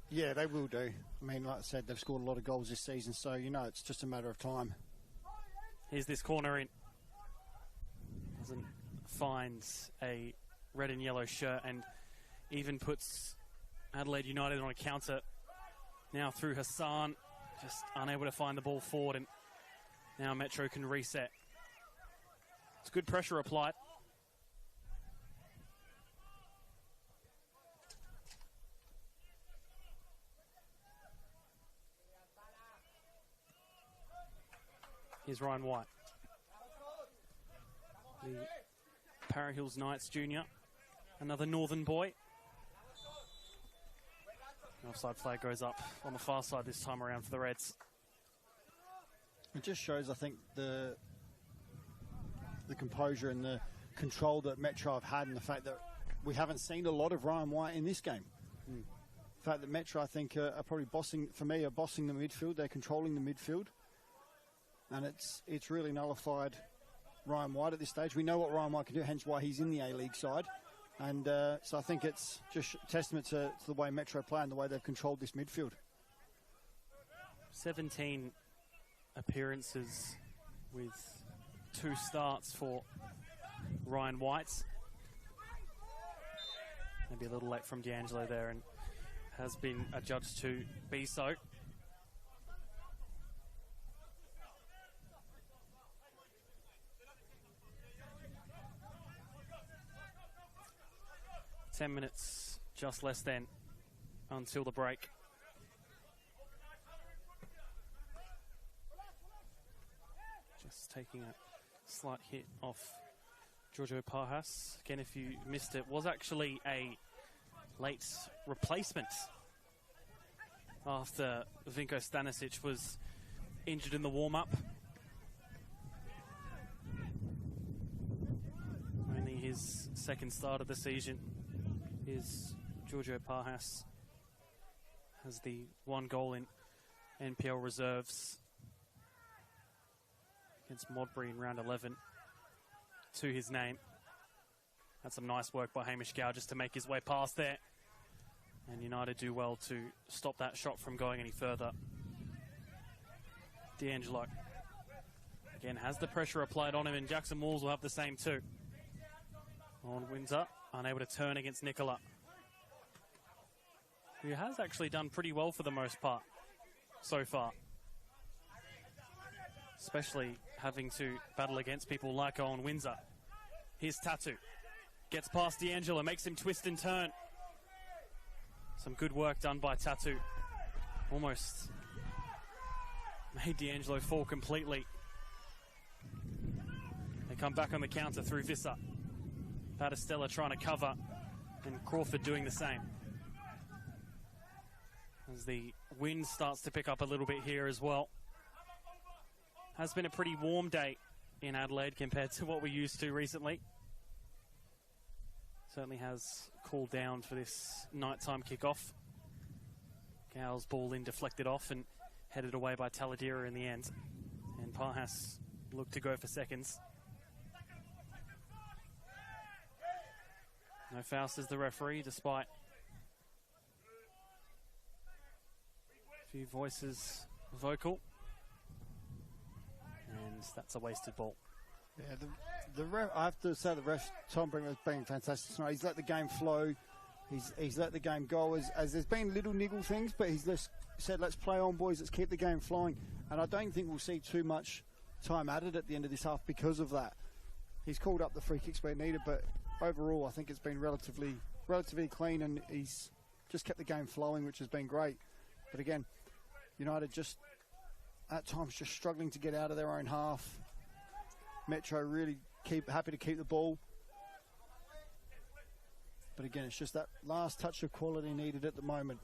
Yeah, they will do. I mean, like I said, they've scored a lot of goals this season, so you know it's just a matter of time. Here's this corner in. Doesn't find a red and yellow shirt and even puts Adelaide United on a counter. Now through Hassan, just unable to find the ball forward, and now Metro can reset. It's good pressure applied. Here's Ryan White. The Para Hills Knights junior. Another northern boy. The offside flag goes up on the far side this time around for the Reds. It just shows, I think, the composure and the control that Metro have had, and the fact that we haven't seen a lot of Ryan White in this game. The fact that Metro, I think, are probably bossing the midfield. They're controlling the midfield. And it's really nullified Ryan White at this stage. We know what Ryan White can do, hence why he's in the A-League side. And so I think it's just a testament to the way Metro play and the way they've controlled this midfield. 17 appearances with 2 starts for Ryan White. Maybe a little late from D'Angelo there, and has been adjudged to be so. Ten minutes, just less than, until the break. Just taking a slight hit off Giorgio Parhas. Again, if you missed it, was actually a late replacement after Vinko Stanisic was injured in the warm-up. Only his second start of the season is Giorgio Parhas. Has the 1 goal in NPL reserves against Modbury in round 11 to his name. That's some nice work by Hamish Gow just to make his way past there. And United do well to stop that shot from going any further. D'Angelo again has the pressure applied on him, and Jackson Walls will have the same too. On Windsor, unable to turn against Nicola, who has actually done pretty well for the most part so far. Especially having to battle against people like Owen Windsor. Here's Tatu. Gets past D'Angelo, makes him twist and turn. Some good work done by Tatu. Almost made D'Angelo fall completely. They come back on the counter through Visser. Battistella trying to cover, and Crawford doing the same. As the wind starts to pick up a little bit here as well. Has been a pretty warm day in Adelaide compared to what we're used to recently. Certainly has cooled down for this nighttime kickoff. Gow's ball in deflected off and headed away by Taladera in the end. And Parhas looked to go for seconds. No foul, says the referee, despite a few voices vocal. And that's a wasted ball. Yeah, the ref, I have to say the ref, Tom Brinkman, has been fantastic tonight. He's let the game flow. He's let the game go as there's been little niggle things, but he's said, let's play on, boys, let's keep the game flowing. And I don't think we'll see too much time added at the end of this half because of that. He's called up the free kicks where needed, but overall I think it's been relatively clean, and he's just kept the game flowing, which has been great. But again, United just at times just struggling to get out of their own half. Metro really happy to keep the ball. But again, it's just that last touch of quality needed at the moment.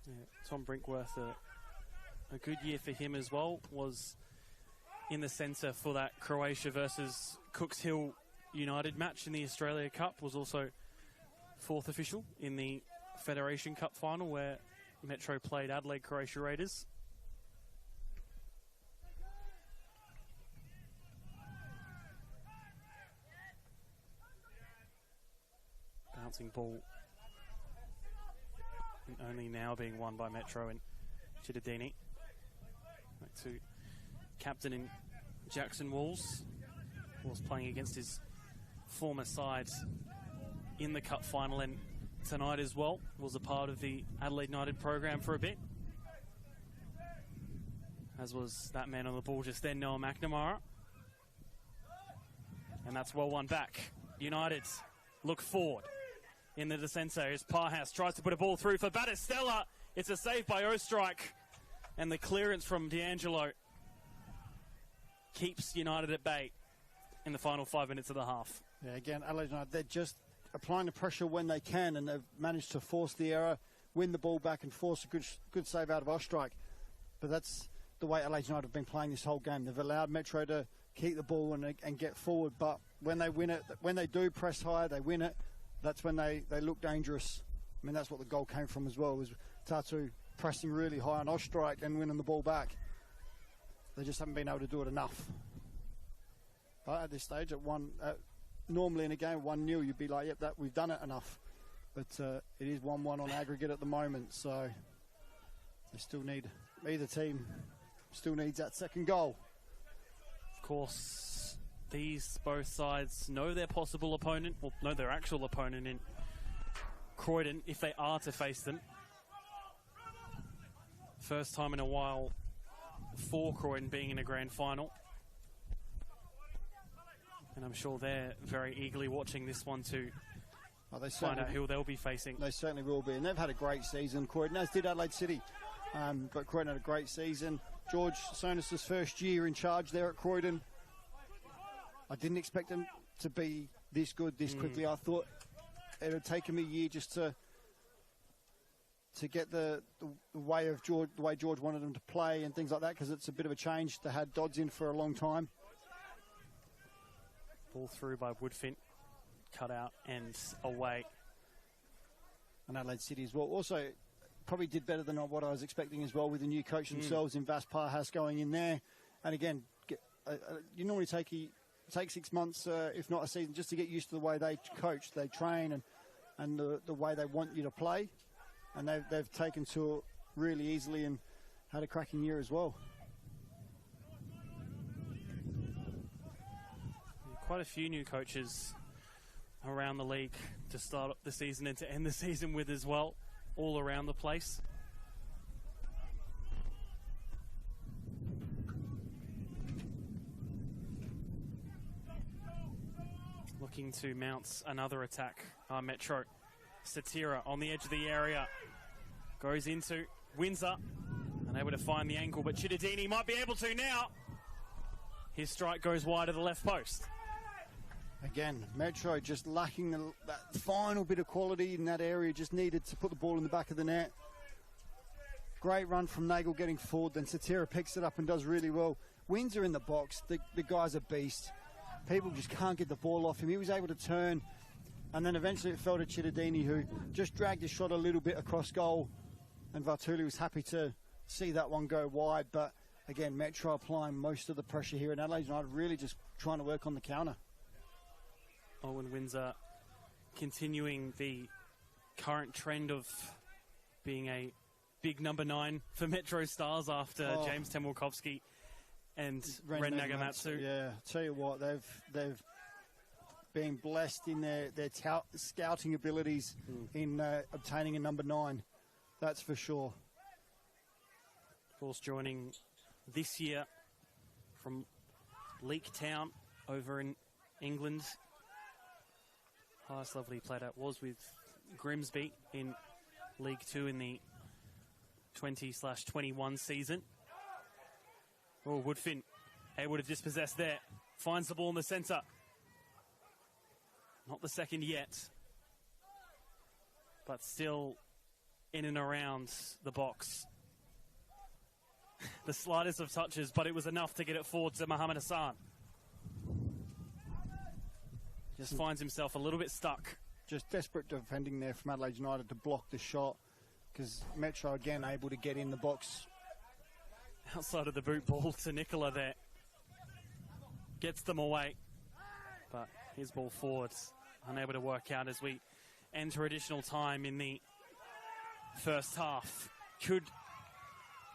Yeah, Tom Brinkworth, a good year for him as well, was in the centre for that Croatia versus Cooks Hill United match in the Australia Cup, was also 4th official in the Federation Cup final where Metro played Adelaide Croatia Raiders. Bouncing ball only now being won by Metro and Chittadini. Back to captain in Jackson Walls. Was playing against his former side in the cup final, and tonight as well was a part of the Adelaide United program for a bit. As was that man on the ball just then, Noah McNamara. And that's well won back. United look forward in the descenso as Parhas tries to put a ball through for Battistella. It's a save by Ostrike, and the clearance from D'Angelo keeps United at bay in the final 5 minutes of the half. Yeah, again, Adelaide United, they're just applying the pressure when they can, and they've managed to force the error, win the ball back and force a good save out of Ostrike. But that's the way Adelaide United have been playing this whole game. They've allowed Metro to keep the ball and get forward, but when they win it, when they do press high, they win it, that's when they look dangerous. I mean, that's what the goal came from as well, was Tatu pressing really high on Ostrike and winning the ball back. They just haven't been able to do it enough. But at this stage, normally in a game 1-0, you'd be like, yep, we've done it enough. But it is 1-1 on aggregate at the moment, so They still need, either team still needs that second goal. Of course, these both sides know their possible opponent, or know their actual opponent in Croydon, if they are to face them. First time in a while for Croydon being in a grand final. And I'm sure they're very eagerly watching this one to find out who they'll be facing. They certainly will be, and they've had a great season, Croydon, as did Adelaide City. But Croydon had a great season. George Sonis' first year in charge there at Croydon. I didn't expect them to be this good this quickly. I thought it would take him a year just to get the way of George, the way George wanted them to play and things like that, because it's a bit of a change to have Dodds in for a long time. Ball through by Woodfin, cut out and away. And Adelaide City as well. Also, probably did better than what I was expecting as well, with the new coach themselves in Vas Parhas going in there. And again, you normally take 6 months, if not a season, just to get used to the way they coach, they train, and the way they want you to play. And they've taken to it really easily and had a cracking year as well. Quite a few new coaches around the league to start up the season and to end the season with as well, all around the place. Looking to mount another attack. Metro. Satira on the edge of the area. Goes into Windsor. Unable to find the angle, but Cittadini might be able to now. His strike goes wide of the left post. Again, Metro just lacking that final bit of quality in that area. Just needed to put the ball in the back of the net. Great run from Nagel getting forward. Then Satira picks it up and does really well. Windsor in the box. The guy's a beast. People just can't get the ball off him. He was able to turn, and then eventually it fell to Cittadini, who just dragged his shot a little bit across goal, and Vartuli was happy to see that one go wide. But again, Metro applying most of the pressure here, and Adelaide United really just trying to work on the counter. Owen Windsor continuing the current trend of being a big number 9 for MetroStars after James Temwilkovsky and Ren Nagamatsu. Yeah, tell you what, they've been blessed in their scouting abilities in obtaining a number 9. That's for sure. Of course, joining this year from Leek Town over in England. Highest level he played at was with Grimsby in League 2 in the 20/21 season. Oh, Woodfin able to dispossess there. Finds the ball in the centre. Not the second yet, but still in and around the box. The slightest of touches, but it was enough to get it forward to Mohammed Hassan. Just finds himself a little bit stuck. Just desperate defending there from Adelaide United to block the shot, because Metro again able to get in the box. Outside of the boot ball to Nicola there. Gets them away. But his ball forwards, unable to work out as we enter additional time in the first half. Could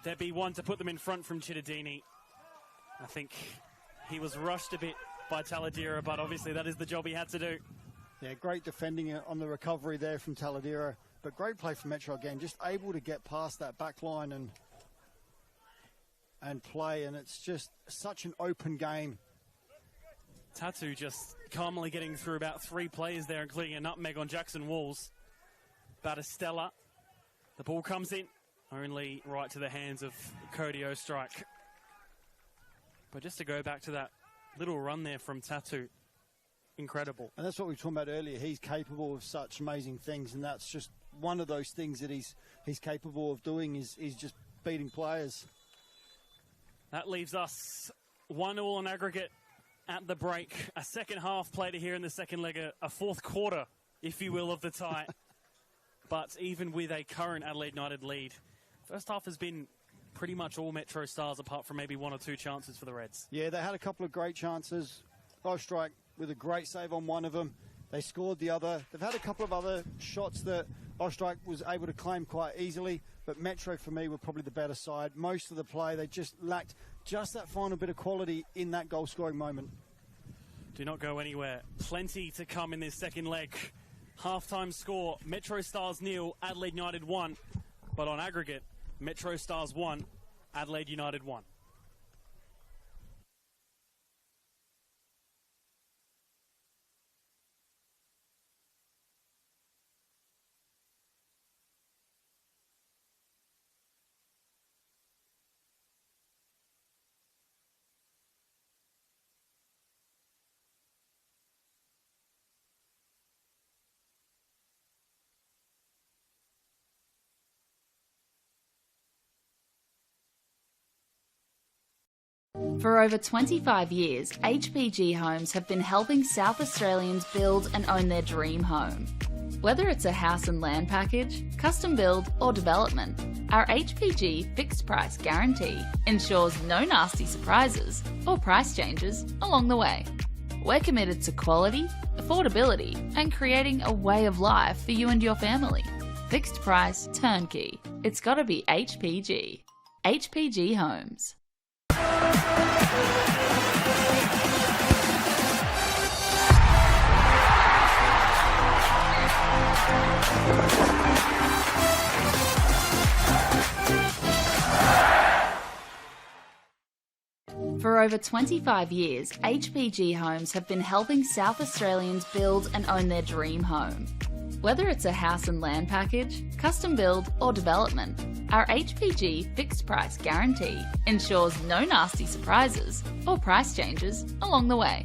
there be one to put them in front from Cittadini? I think he was rushed a bit by Taladera, but obviously that is the job he had to do. Yeah, great defending on the recovery there from Taladera, but great play from Metro again, just able to get past that back line and play, and it's just such an open game. Tatu just calmly getting through about 3 players there, including a nutmeg on Jackson Walls. Battistella. The ball comes in, only right to the hands of Cody Ostrike. But just to go back to that little run there from Tatu, incredible. And that's what we were talking about earlier. He's capable of such amazing things, and that's just one of those things that he's capable of doing is just beating players. That leaves us 1-1 on aggregate at the break. A second half played here in the second leg, a fourth quarter, if you will, of the tie. But even with a current Adelaide United lead, first half has been pretty much all MetroStars, apart from maybe 1 or 2 chances for the Reds. Yeah, they had a couple of great chances. Ostrike with a great save on one of them. They scored the other. They've had a couple of other shots that Ostrike was able to claim quite easily, but Metro for me were probably the better side. Most of the play, they just lacked just that final bit of quality in that goal scoring moment. Do not go anywhere. Plenty to come in this second leg. Half-time score, MetroStars 0, Adelaide United 1. But on aggregate, MetroStars 1, Adelaide United 1. For over 25 years, HPG Homes have been helping South Australians build and own their dream home. Whether it's a house and land package, custom build or development, our HPG fixed price guarantee ensures no nasty surprises or price changes along the way. We're committed to quality, affordability and creating a way of life for you and your family. Fixed price turnkey. It's gotta be HPG. HPG Homes. For over 25 years, HPG Homes have been helping South Australians build and own their dream home. Whether it's a house and land package, custom build or development, our HPG fixed price guarantee ensures no nasty surprises or price changes along the way.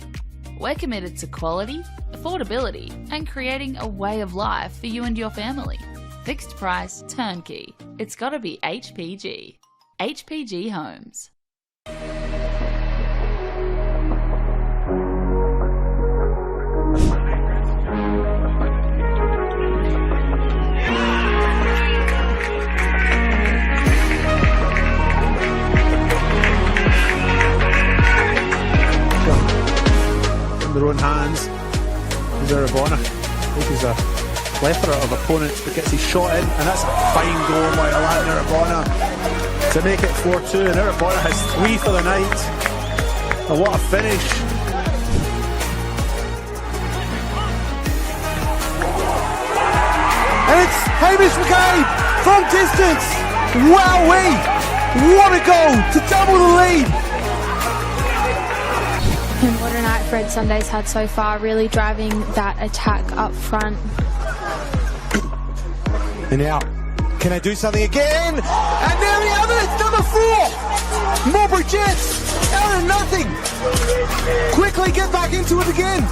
We're committed to quality, affordability and creating a way of life for you and your family. Fixed price turnkey. It's gotta be HPG. HPG Homes. Their own hands. Zarabona faces a plethora of opponents but gets his shot in, and that's a fine goal by Zarabona to make it 4-2, and Zarabona has 3 for the night, and what a finish. And it's Hamish McCabe from distance. Wowee! What a goal to double the lead. And what a night Fred Sunday's had so far, really driving that attack up front. And now, can I do something again? And there we have it, it's number 4! Marlborough Jets, out of nothing! Quickly get back into it again,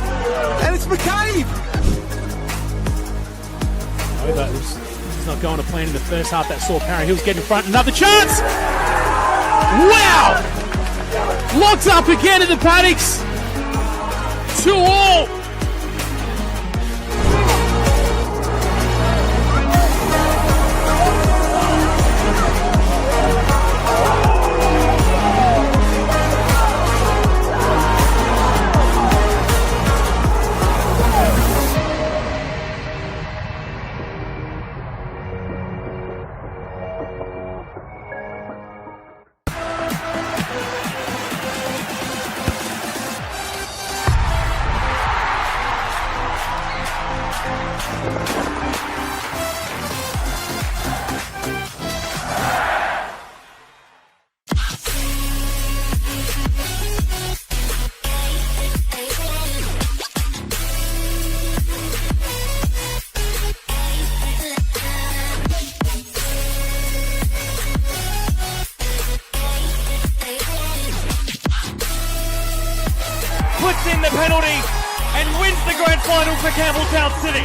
and it's McCabe! No, but it's not going to plan in the first half. That saw Parra Hills get in front. Another chance! Wow! Locked up again in the paddocks. 2-2. Puts in the penalty and wins the grand final for Campbelltown City.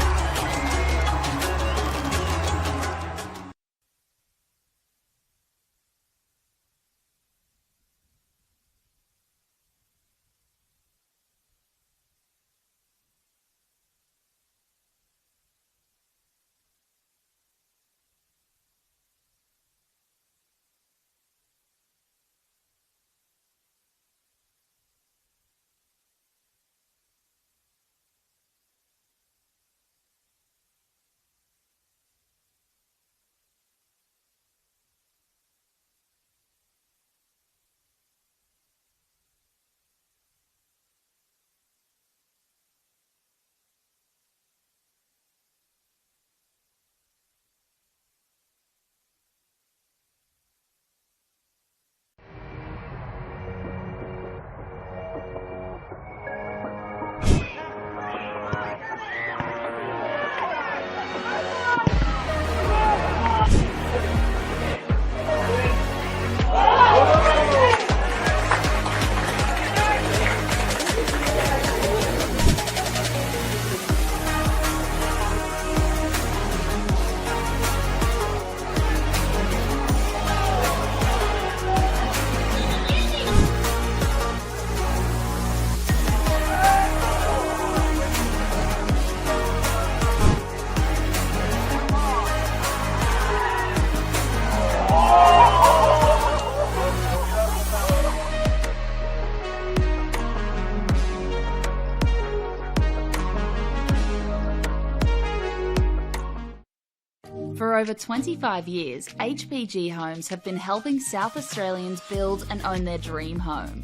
over 25 years, HPG Homes have been helping South Australians build and own their dream home.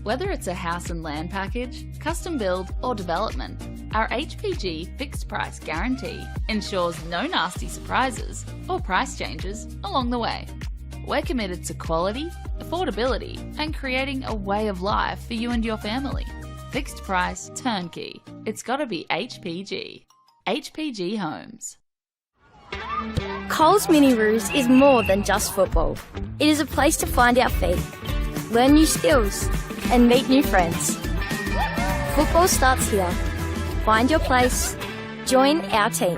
Whether it's a house and land package, custom build or development, our HPG fixed price guarantee ensures no nasty surprises or price changes along the way. We're committed to quality, affordability and creating a way of life for you and your family. Fixed price, turnkey. It's gotta be HPG. HPG Homes. Coles Mini Roos is more than just football. It is a place to find our feet, learn new skills, and meet new friends. Football starts here. Find your place. Join our team.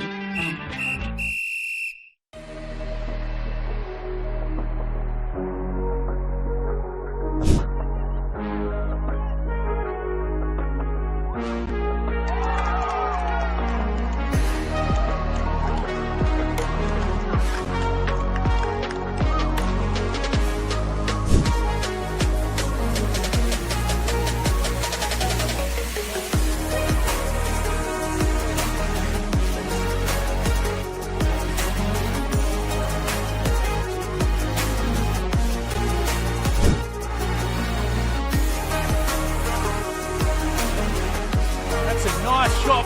Nice shot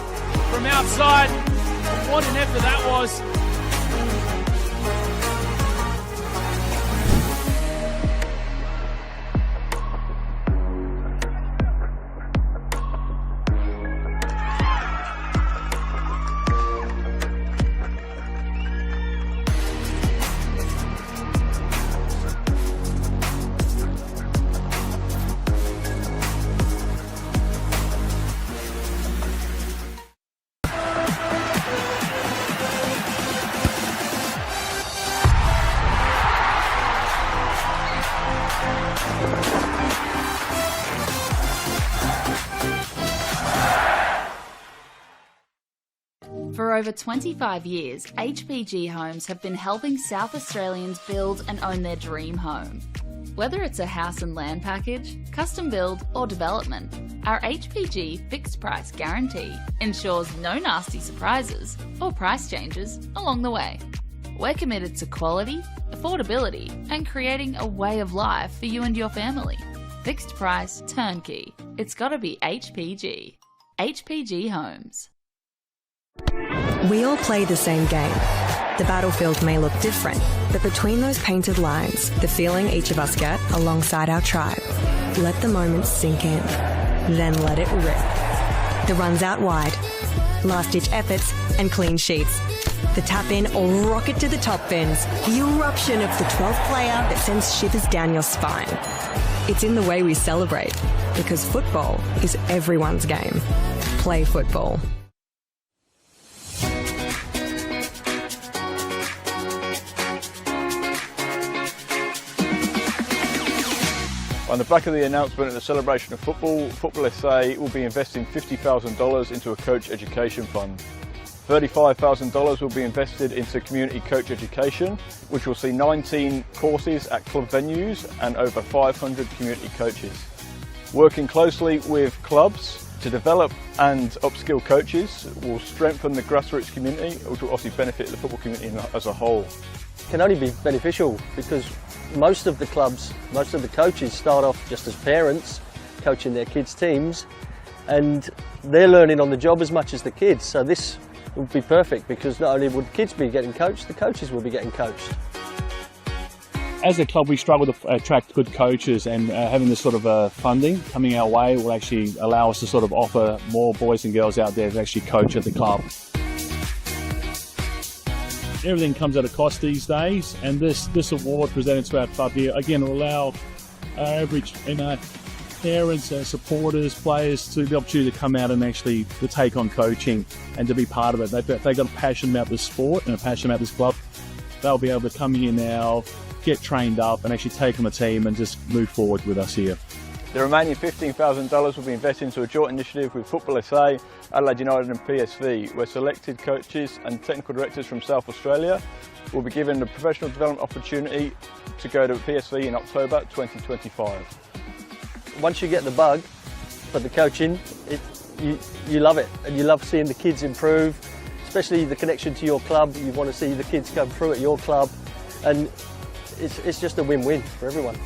from outside. What an effort that was. For over 25 years, HPG Homes have been helping South Australians build and own their dream home. Whether it's a house and land package, custom build or development, our HPG fixed price guarantee ensures no nasty surprises or price changes along the way. We're committed to quality, affordability and creating a way of life for you and your family. Fixed price, turnkey. It's gotta be HPG. HPG Homes. We all play the same game. The battlefield may look different, but between those painted lines, the feeling each of us get alongside our tribe. Let the moment sink in, then let it rip. The runs out wide, last-ditch efforts and clean sheets. The tap-in or rocket to the top bins. The eruption of the 12th player that sends shivers down your spine. It's in the way we celebrate, because football is everyone's game. Play football. On the back of the announcement of the celebration of football, MetroStars will be investing $50,000 into a coach education fund. $35,000 will be invested into community coach education, which will see 19 courses at club venues and over 500 community coaches. Working closely with clubs to develop and upskill coaches will strengthen the grassroots community, which will obviously benefit the football community as a whole. It can only be beneficial because most of the clubs, most of the coaches start off just as parents, coaching their kids' teams, and they're learning on the job as much as the kids. So this would be perfect because not only would kids be getting coached, the coaches will be getting coached. As a club, we struggle to attract good coaches, and having this sort of funding coming our way will actually allow us to sort of offer more boys and girls out there to actually coach at the club. Everything comes at a cost these days, and this award presented to our club here again will allow our average parents, supporters, players to the opportunity to come out and actually to take on coaching and to be part of it. They've got a passion about the sport and a passion about this club. They'll be able to come here now, get trained up and actually take on a team and just move forward with us here. The remaining $15,000 will be invested into a joint initiative with MetroStars, Adelaide United and PSV, where selected coaches and technical directors from South Australia will be given a professional development opportunity to go to PSV in October 2025. Once you get the bug for the coaching, you love it, and you love seeing the kids improve, especially the connection to your club. You want to see the kids come through at your club, and it's just a win-win for everyone.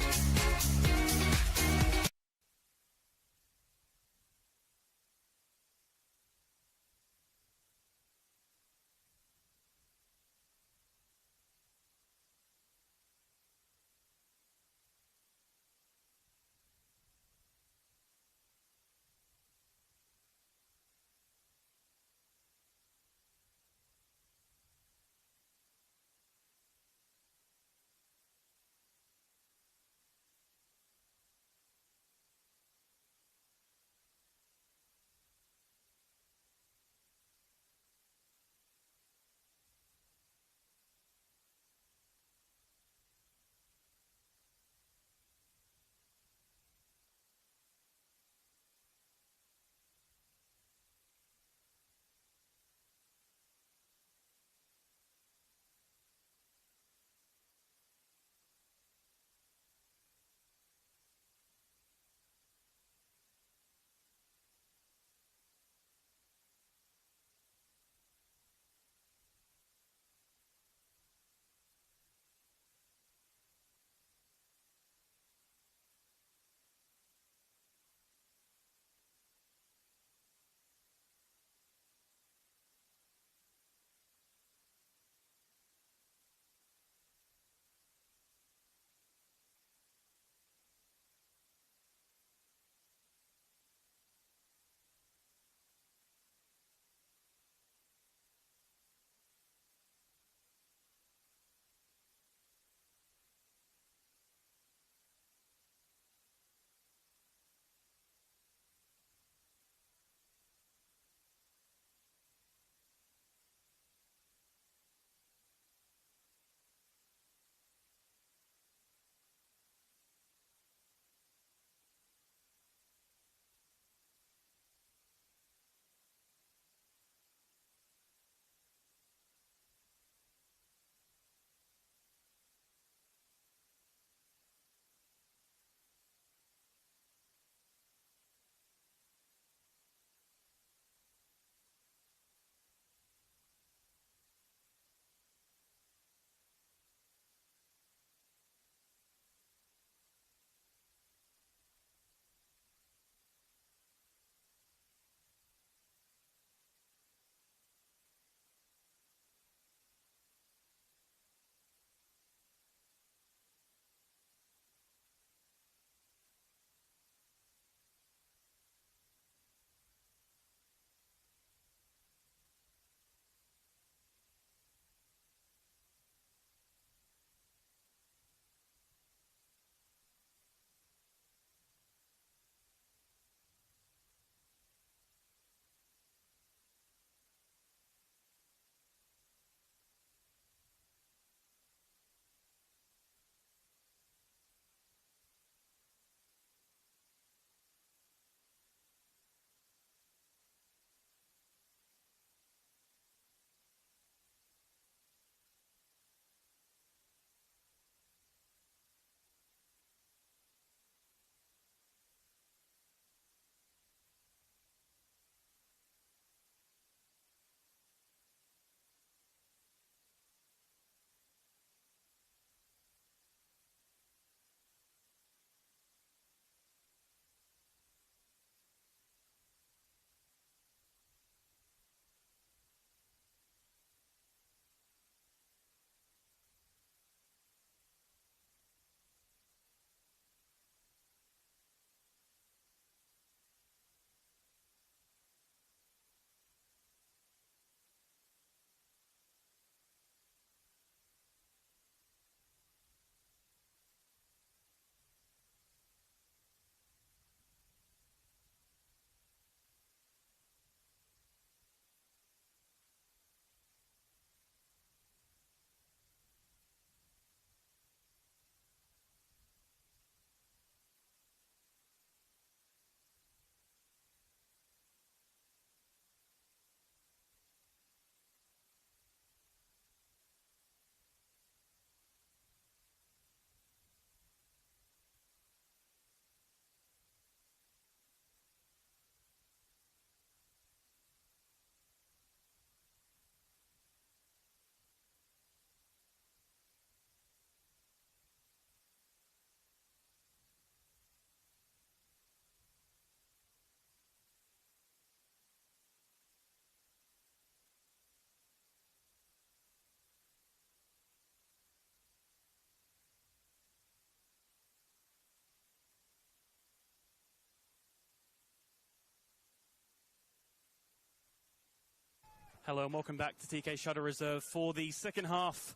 Hello and welcome back to TK Shuttle Reserve for the second half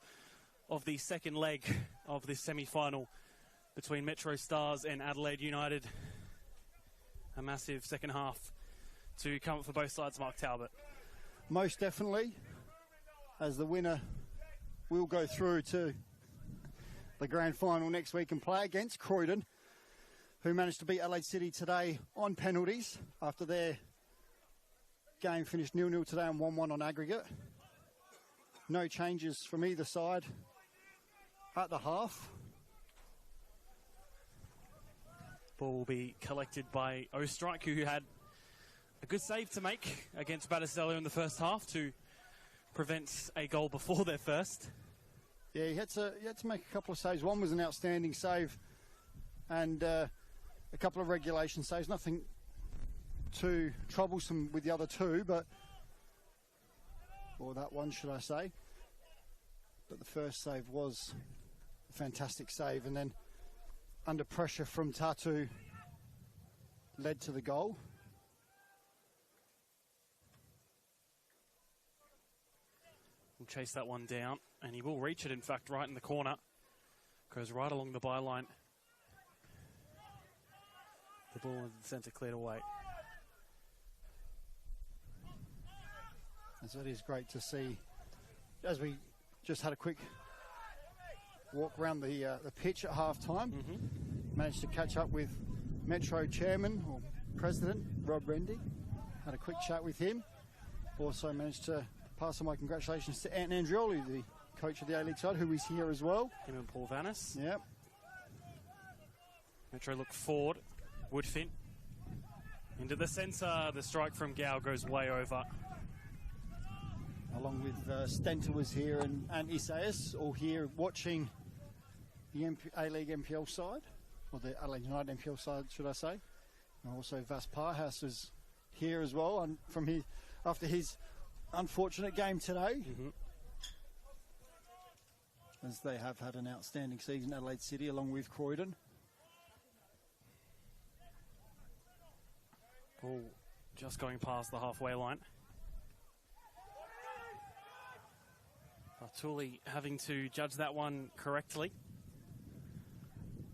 of the second leg of this semi-final between MetroStars and Adelaide United. A massive second half to come up for both sides, Mark Talbot. Most definitely, as the winner will go through to the grand final next week and play against Croydon, who managed to beat Adelaide City today on penalties after their game finished 0-0 today and 1-1 on aggregate. No changes from either side at the half. Ball will be collected by Ostrike, who had a good save to make against Battistello in the first half to prevent a goal before their first. Yeah, he had to make a couple of saves. One was an outstanding save and a couple of regulation saves. Nothing too troublesome with the other two, or that one, should I say. But the first save was a fantastic save, and then under pressure from Tatu led to the goal. We'll chase that one down, and he will reach it, in fact, right in the corner. Goes right along the byline. The ball in the centre cleared away. And so it is great to see, as we just had a quick walk around the pitch at half-time, managed to catch up with Metro Chairman, or President, Rob Rendy. Had a quick chat with him. Also managed to pass on my congratulations to Ant Andrioli, the coach of the A-League side, who is here as well. Him and Paul Vanis. Yep. Metro look forward. Woodfin into the centre. The strike from Gow goes way over. Along with Stenter was here and Isaias, all here watching the A-League MPL side, or the Adelaide United MPL side, should I say. And also Vas Parhaus is here as well, and after his unfortunate game today. As they have had an outstanding season, Adelaide City, along with Croydon. Ball just going past the halfway line. Bartuli having to judge that one correctly.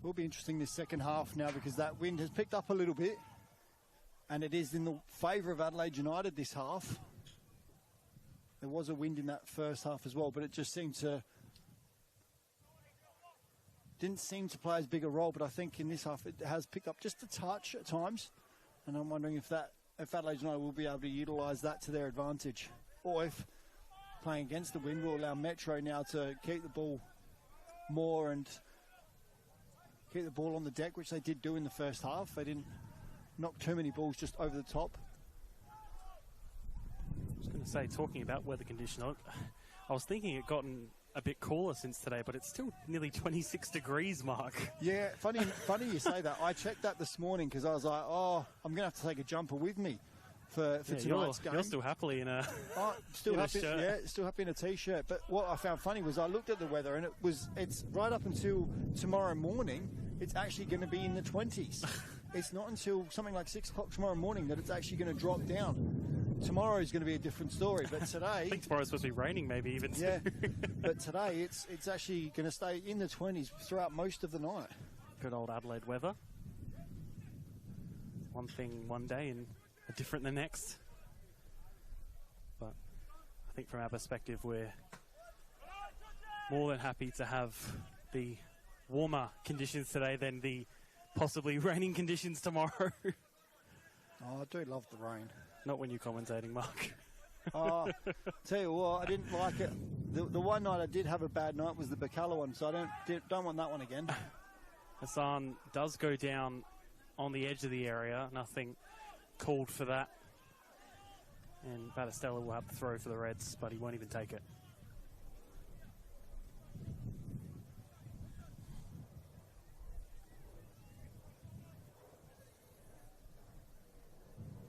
Will be interesting this second half now, because that wind has picked up a little bit, and it is in the favour of Adelaide United this half. There was a wind in that first half as well, but it just didn't seem to play as big a role. But I think in this half it has picked up just a touch at times, and I'm wondering if Adelaide United will be able to utilise that to their advantage, or if playing against the wind will allow Metro now to keep the ball more and keep the ball on the deck, which they did do in the first half. They didn't knock too many balls just over the top. I was going to say, talking about weather conditions, I was thinking it gotten a bit cooler since today, but it's still nearly 26 degrees, Mark. Yeah, funny you say that. I checked that this morning because I was like, I'm going to have to take a jumper with me for tonight's game. You're still happily in a still in happy, a shirt. Yeah, still happy in a t-shirt. But what I found funny was I looked at the weather, and it's right up until tomorrow morning. It's actually going to be in the 20s. It's not until something like 6 o'clock tomorrow morning that it's actually going to drop down. Tomorrow is going to be a different story, but today... I think tomorrow's supposed to be raining, maybe even. Yeah, but today it's actually going to stay in the 20s throughout most of the night. Good old Adelaide weather. One thing one day and different the next. But I think from our perspective, we're more than happy to have the warmer conditions today than the possibly raining conditions tomorrow. I do love the rain. Not when you're commentating, Mark. Tell you what, I didn't like it. The one night I did have a bad night was the Bacala one, so I don't want that one again. Hassan does go down on the edge of the area. Nothing called for that. And Battistella will have to throw for the Reds, but he won't even take it.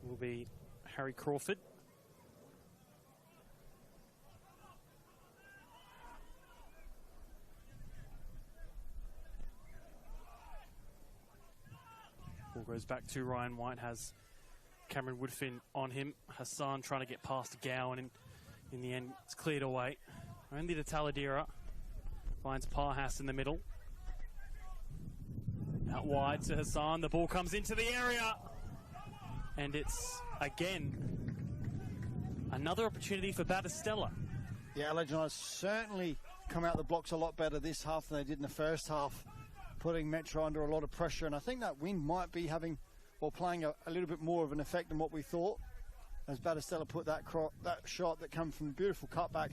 Will be Harry Crawford. Ball goes back to Ryan White, has Cameron Woodfin on him. Hassan trying to get past Gowan and In the end, it's cleared away. Only to Taladera. Finds Parhas in the middle. Out wide to Hassan. The ball comes into the area. And it's, again, another opportunity for Battistella. Yeah, Adelaide United certainly come out the blocks a lot better this half than they did in the first half, putting Metro under a lot of pressure. And I think that wind might be having, or playing a little bit more of an effect than what we thought, as Battistella put that shot that came from a beautiful cutback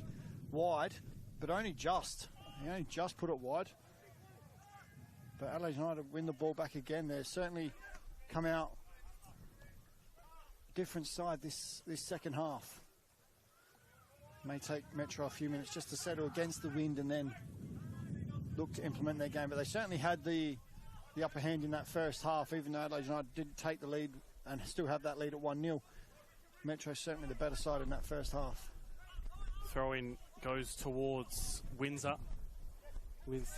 wide, but only just. He only just put it wide. But Adelaide United win the ball back again. They're certainly come out different side this second half. May take Metro a few minutes just to settle against the wind and then look to implement their game. But they certainly had the upper hand in that first half, even though Adelaide United did take the lead and still have that lead at 1-0. Metro's certainly the better side in that first half. Throw-in goes towards Windsor with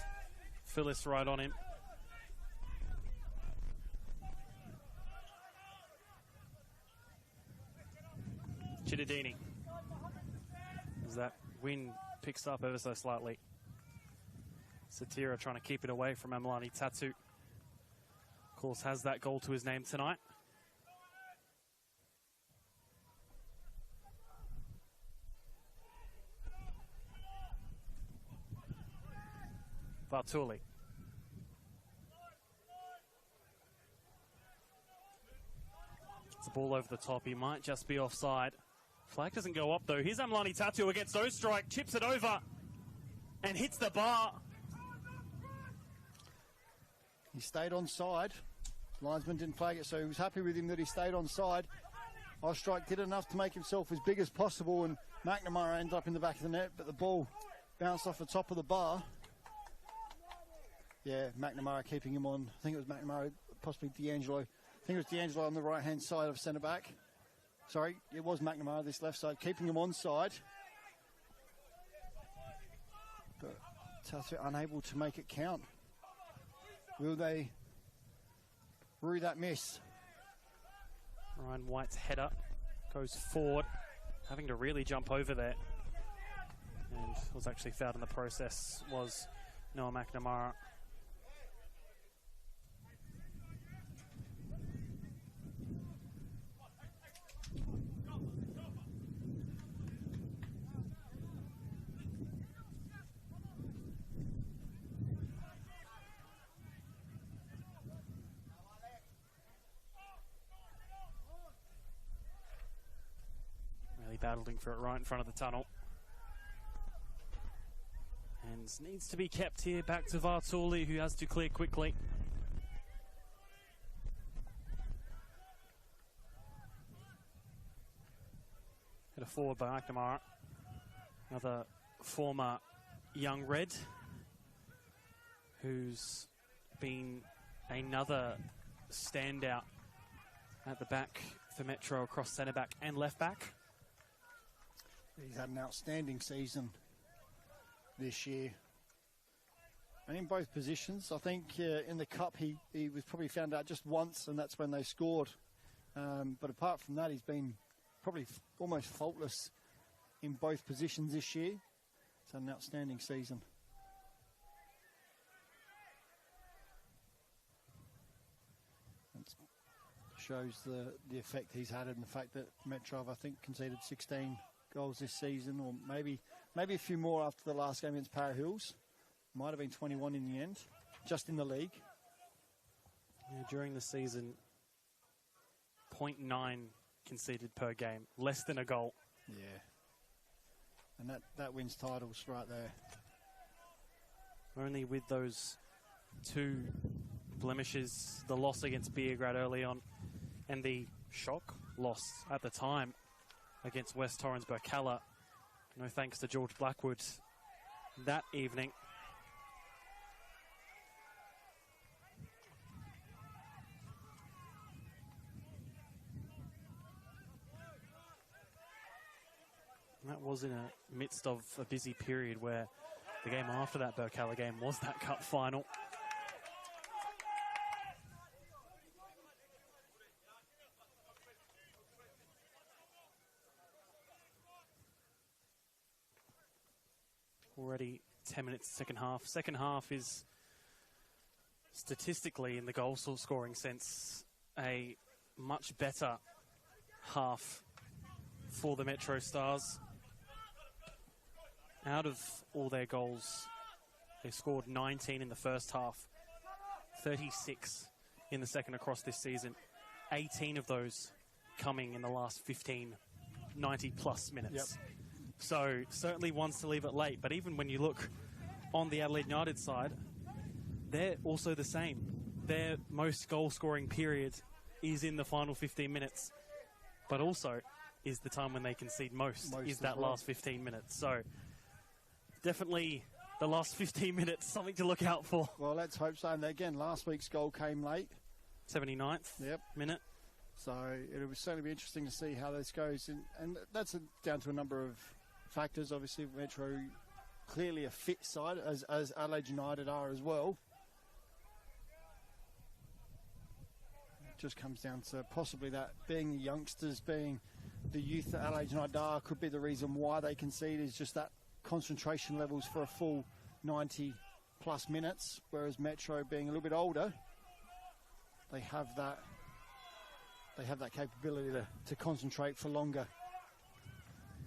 Phyllis right on him. Chittadini. As that wind picks up ever so slightly. Satira trying to keep it away from Amlani Tatu. Of course, has that goal to his name tonight. Bartoli. It's a ball over the top. He might just be offside. Flag doesn't go up though. Here's Amlani Tatu against Ostrike. Chips it over and hits the bar. He stayed on side. Linesman didn't flag it, so he was happy with him that he stayed on side. Ostrike did enough to make himself as big as possible, and McNamara ended up in the back of the net, but the ball bounced off the top of the bar. Yeah, McNamara keeping him on. I think it was McNamara, possibly D'Angelo. I think it was D'Angelo on the right-hand side of centre-back. Sorry, it was McNamara, this left side, keeping him on side. But Tatu unable to make it count. Will they rue that miss? Ryan White's header goes forward, having to really jump over there. And was actually fouled in the process was Noah McNamara. Battling for it right in front of the tunnel. And needs to be kept here. Back to Vartuli, who has to clear quickly. Header forward by McNamara. Another former young Red, who's been another standout at the back for Metro across centre back and left back. He's had an outstanding season this year. And in both positions, I think in the Cup he was probably found out just once, and that's when they scored. But apart from that, he's been probably almost faultless in both positions this year. It's had an outstanding season. It shows the effect he's had and the fact that Metro have, I think, conceded 16 goals this season, or maybe a few more after the last game against Para Hills. Might have been 21 in the end, just in the league. Yeah, during the season, 0.9 conceded per game, less than a goal. Yeah, and that wins titles right there. Only with those two blemishes, the loss against Beograd early on, and the shock loss at the time against West Torrens Burkalla. No thanks to George Blackwood that evening. And that was in the midst of a busy period where the game after that Burkalla game was that cup final. Already 10 minutes second half. Second half is statistically, in the goal scoring sense, a much better half for the MetroStars. Out of all their goals, they scored 19 in the first half, 36 in the second across this season. 18 of those coming in the last 15, 90-plus minutes. Yep. So certainly wants to leave it late. But even when you look on the Adelaide United side, they're also the same. Their most goal-scoring period is in the final 15 minutes, but also is the time when they concede most is that last 15 minutes. So definitely the last 15 minutes, something to look out for. Well, let's hope so. And again, last week's goal came late. 79th minute. So it'll certainly be interesting to see how this goes. And that's down to a number of factors. Obviously, Metro clearly a fit side, as Adelaide United are as well. It just comes down to possibly that being the youngsters, being the youth that Adelaide United are, could be the reason why they concede, is just that concentration levels for a full 90-plus minutes, whereas Metro, being a little bit older, they have that capability to concentrate for longer.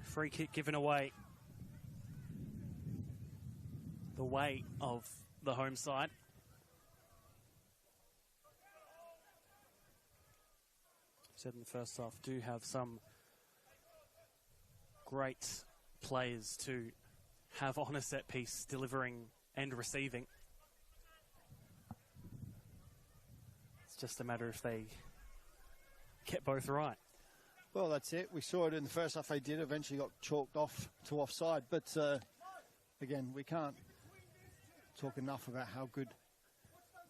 Free kick given away. The way of the home side. Said in the first half, do have some great players to have on a set piece, delivering and receiving. It's just a matter if they get both right. Well, that's it. We saw it in the first half. They did eventually got chalked off to offside, but again, we can't talk enough about how good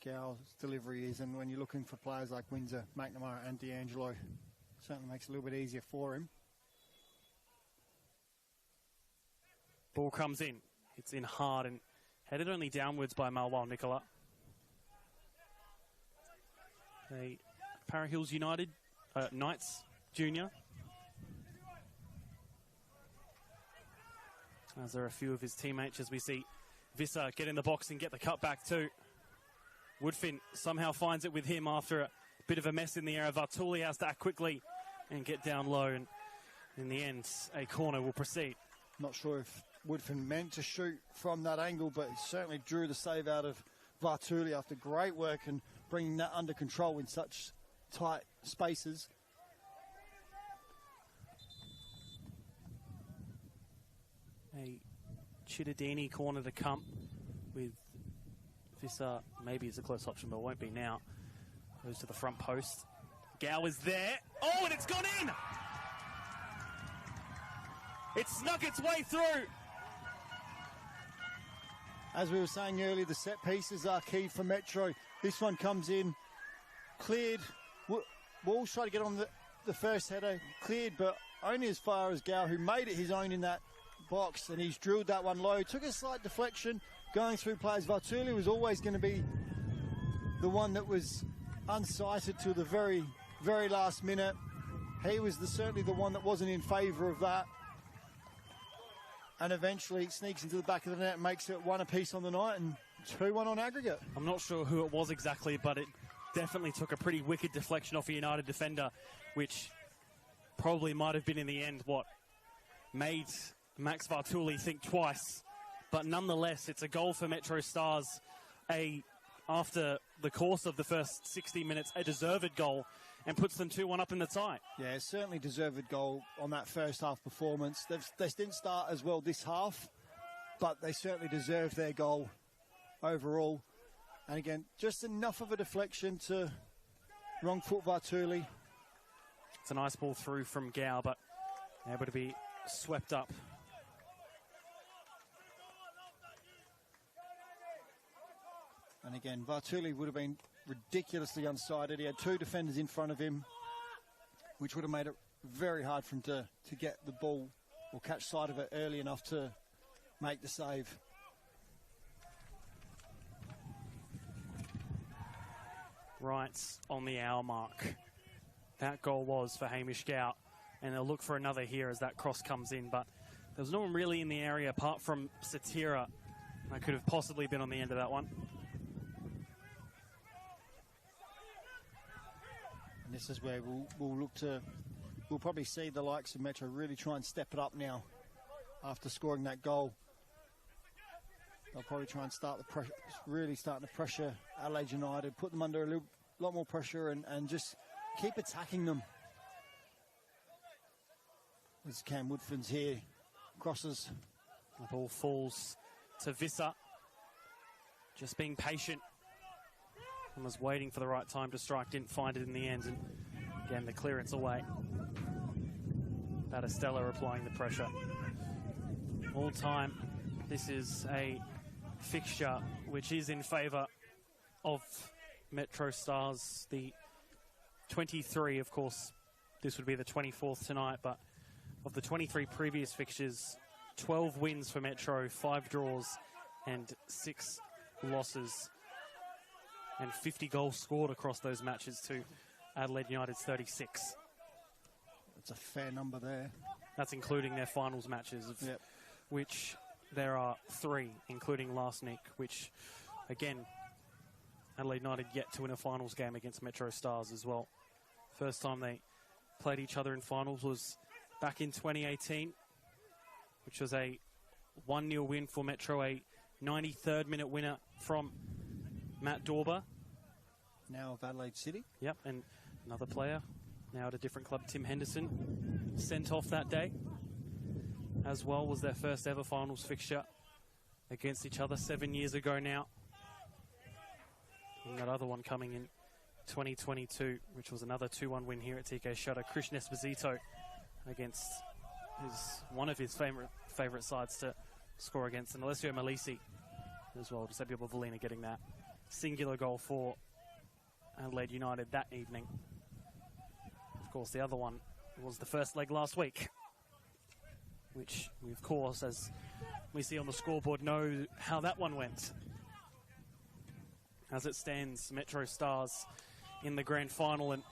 Gow's delivery is, and when you're looking for players like Windsor, McNamara and D'Angelo, it certainly makes it a little bit easier for him. Ball comes in. It's in hard and headed only downwards by Malwal Nicola. Para Hills United, Knights Junior. As there are a few of his teammates, as we see Visser get in the box and get the cutback too. Woodfin somehow finds it with him after a bit of a mess in the air. Vartuli has to act quickly and get down low, and in the end, a corner will proceed. Not sure if Woodfin meant to shoot from that angle, but he certainly drew the save out of Vartuli after great work and bringing that under control in such tight spaces. A Chittadini corner to come with Visser. Maybe it's a close option, but won't be now. Goes to the front post. Gow is there. Oh, and it's gone in! It snuck its way through. As we were saying earlier, the set pieces are key for Metro. This one comes in, cleared. Walsh tried to get on the first header, cleared, but only as far as Gow, who made it his own in that box, and he's drilled that one low. Took a slight deflection going through players. Vartuli was always going to be the one that was unsighted till the very, very last minute. He was certainly the one that wasn't in favour of that. And eventually sneaks into the back of the net and makes it 1 apiece on the night and 2-1 on aggregate. I'm not sure who it was exactly, but it definitely took a pretty wicked deflection off a United defender, which probably might have been in the end what made Max Vartuli think twice. But nonetheless, it's a goal for MetroStars. After the course of the first 60 minutes, a deserved goal, and puts them 2-1 up in the tie. Yeah, certainly deserved goal on that first half performance. They didn't start as well this half, but they certainly deserved their goal overall. And again, just enough of a deflection to wrong foot Vartuli. It's a nice ball through from Gow, but able to be swept up. And again, Vartuli would have been ridiculously unsighted. He had 2 defenders in front of him, which would have made it very hard for him to get the ball or catch sight of it early enough to make the save. Right on the hour mark. That goal was for Hamish Gow, and they'll look for another here as that cross comes in, but There was no one really in the area apart from Satira. I could have possibly been on the end of that one. And this is where we'll probably see the likes of Metro really try and step it up now after scoring that goal. They'll probably try and start the pressure, really starting to pressure Adelaide United, put them under a lot more pressure and just keep attacking them. As Cam Woodford's here, crosses. The ball falls to Visser. Just being patient. And was waiting for the right time to strike, didn't find it in the end. And again, the clearance away. Battistella applying the pressure. All time, this is a fixture which is in favour of MetroStars. The 23, of course, this would be the 24th tonight, but of the 23 previous fixtures, 12 wins for Metro, 5 draws and 6 losses. And 50 goals scored across those matches to Adelaide United's 36. That's a fair number there. That's including their finals matches, of which there are 3, including last week, which, again, Adelaide United yet to win a finals game against MetroStars as well. First time they played each other in finals was back in 2018, which was a 1-0 win for Metro, a 93rd minute winner from Matt Dorber. Now of Adelaide City. Yep, and another player, now at a different club, Tim Henderson, sent off that day. As well, was their first ever finals fixture against each other 7 years ago now. And that other one coming in 2022, which was another 2-1 win here at TK Shutter. Christian Esposito against one of his favourite sides to score against, and Alessio Malisi as well. Giuseppe Bovolina getting that singular goal for Adelaide United that evening. Of course, the other one was the first leg last week, which we, of course, as we see on the scoreboard, know how that one went. As it stands, MetroStars in the grand final, and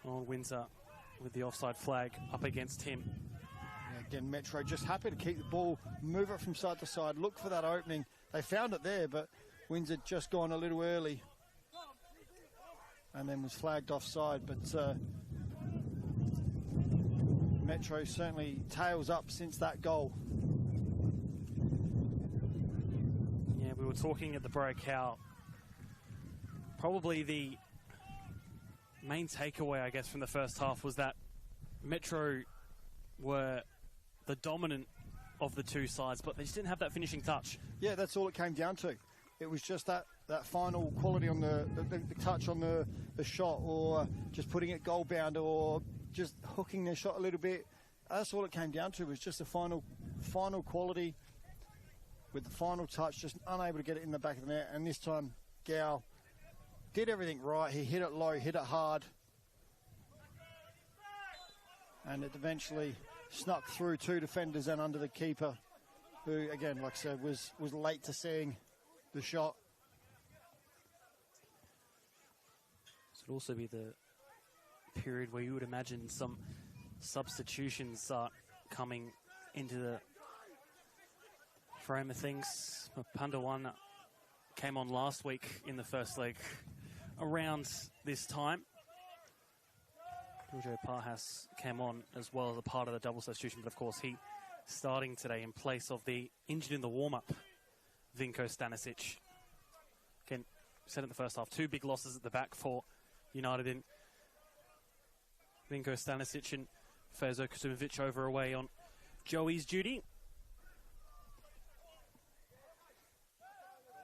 Windsor with the offside flag up against him. Yeah, again, Metro just happy to keep the ball, move it from side to side, look for that opening. They found it there, but Windsor just gone a little early and then was flagged offside. But Metro certainly tails up since that goal. Yeah, we were talking at the break how probably the main takeaway, I guess, from the first half was that Metro were the dominant of the two sides, but they just didn't have that finishing touch. Yeah, that's all it came down to. It was just that final quality on the touch on the shot, or just putting it goal bound, or just hooking their shot a little bit. That's all it came down to, was just the final quality with the final touch, just unable to get it in the back of the net. And this time, Gow did everything right. He hit it low, hit it hard, and it eventually snuck through 2 defenders and under the keeper, who, again, like I said, was late to seeing the shot. This would also be the period where you would imagine some substitutions are coming into the frame of things. Pandawan came on last week in the first leg around this time. Giorgio Parhas came on as well as a part of the double substitution, but of course he starting today in place of the injured in the warm-up, Vinko Stanisic. Again, said in the first half, 2 big losses at the back for United in Vinko Stanisic and Fezo Kusumovic over away on Joey's duty.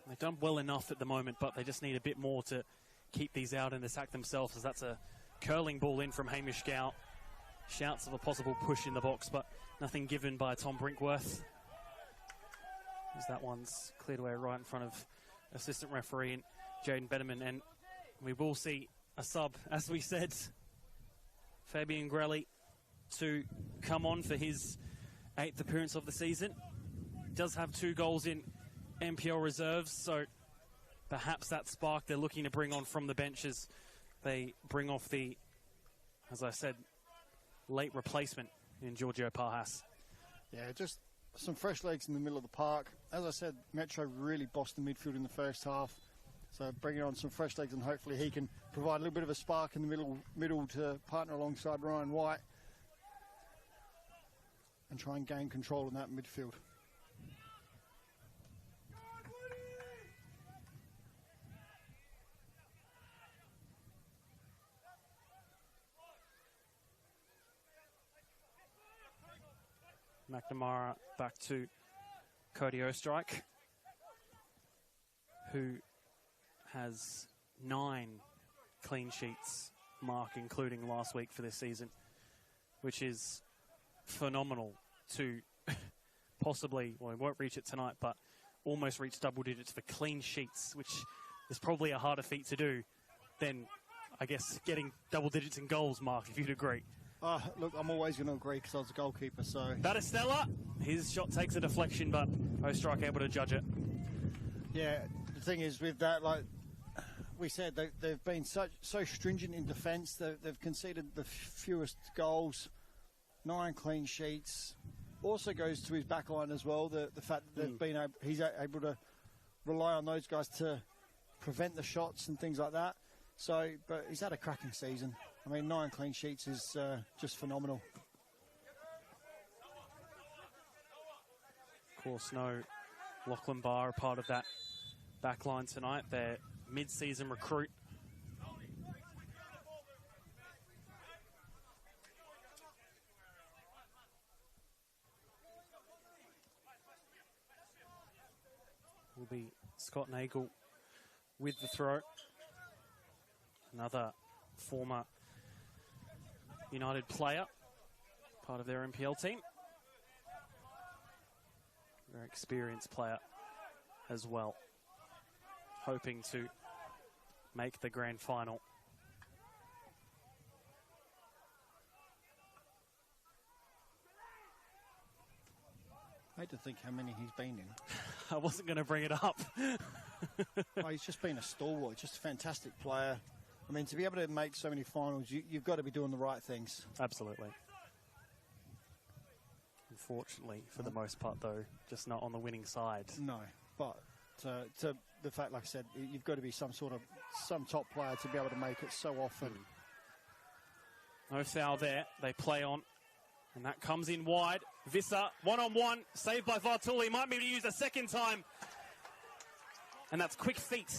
They've done well enough at the moment, but they just need a bit more to keep these out and attack themselves, as that's a curling ball in from Hamish Gow. Shouts of a possible push in the box, but nothing given by Tom Brinkworth, as that one's cleared away right in front of assistant referee and Jaden Betterman. And we will see a sub, as we said, Fabian Grelli to come on for his 8th appearance of the season. Does have 2 goals in NPL reserves, so perhaps that spark they're looking to bring on from the benches. They bring off the, as I said, late replacement in Giorgio Parhas. Yeah, just some fresh legs in the middle of the park. As I said, Metro really bossed the midfield in the first half. So bringing on some fresh legs, and hopefully he can provide a little bit of a spark in the middle to partner alongside Ryan White and try and gain control in that midfield. McNamara back to Cody Ostrike, who has 9 clean sheets, mark, including last week for this season, which is phenomenal to possibly, well, he won't reach it tonight, but almost reach double digits for clean sheets, which is probably a harder feat to do than, I guess, getting double digits in goals, Mark, if you'd agree. Look, I'm always going to agree because I was a goalkeeper, so... Battistella, his shot takes a deflection, but Ostrike able to judge it. Yeah, the thing is with that, like we said, they've been so stringent in defence. They've conceded the fewest goals, 9 clean sheets. Also goes to his back line as well, the fact that he's able to rely on those guys to prevent the shots and things like that. So, but he's had a cracking season. I mean, 9 clean sheets is just phenomenal. Of course, no Lachlan Barr a part of that back line tonight. Their mid-season recruit. Will be Scott Nagel with the throw. Another former United player, part of their NPL team. Very experienced player as well. Hoping to make the grand final. I hate to think how many he's been in. I wasn't going to bring it up. Oh, he's just been a stalwart, just a fantastic player. I mean, to be able to make so many finals, you've got to be doing the right things. Absolutely. Unfortunately, for the most part, though, just not on the winning side. No, but to the fact, like I said, you've got to be some top player to be able to make it so often. No foul there. They play on. And that comes in wide. Visser, one-on-one, saved by Vartuli. Might be able to use a second time. And that's quick feet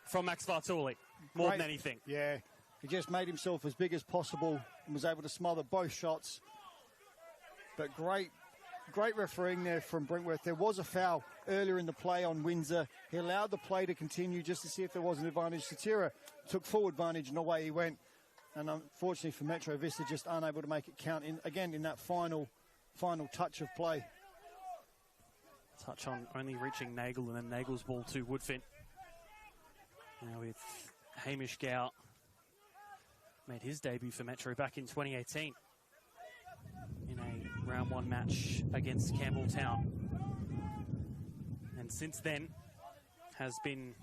from Max Vartuli, more than anything. Yeah, he just made himself as big as possible and was able to smother both shots. But great refereeing there from Brinkworth. There was a foul earlier in the play on Windsor. He allowed the play to continue just to see if there was an advantage. Satira took full advantage and away he went. And unfortunately for Metro, Vista just unable to make it count in that final touch of play. Touch on only reaching Nagel, and then Nagel's ball to Woodfin. Now with Hamish Gow, made his debut for Metro back in 2018 in a round 1 match against Campbelltown. And since then has been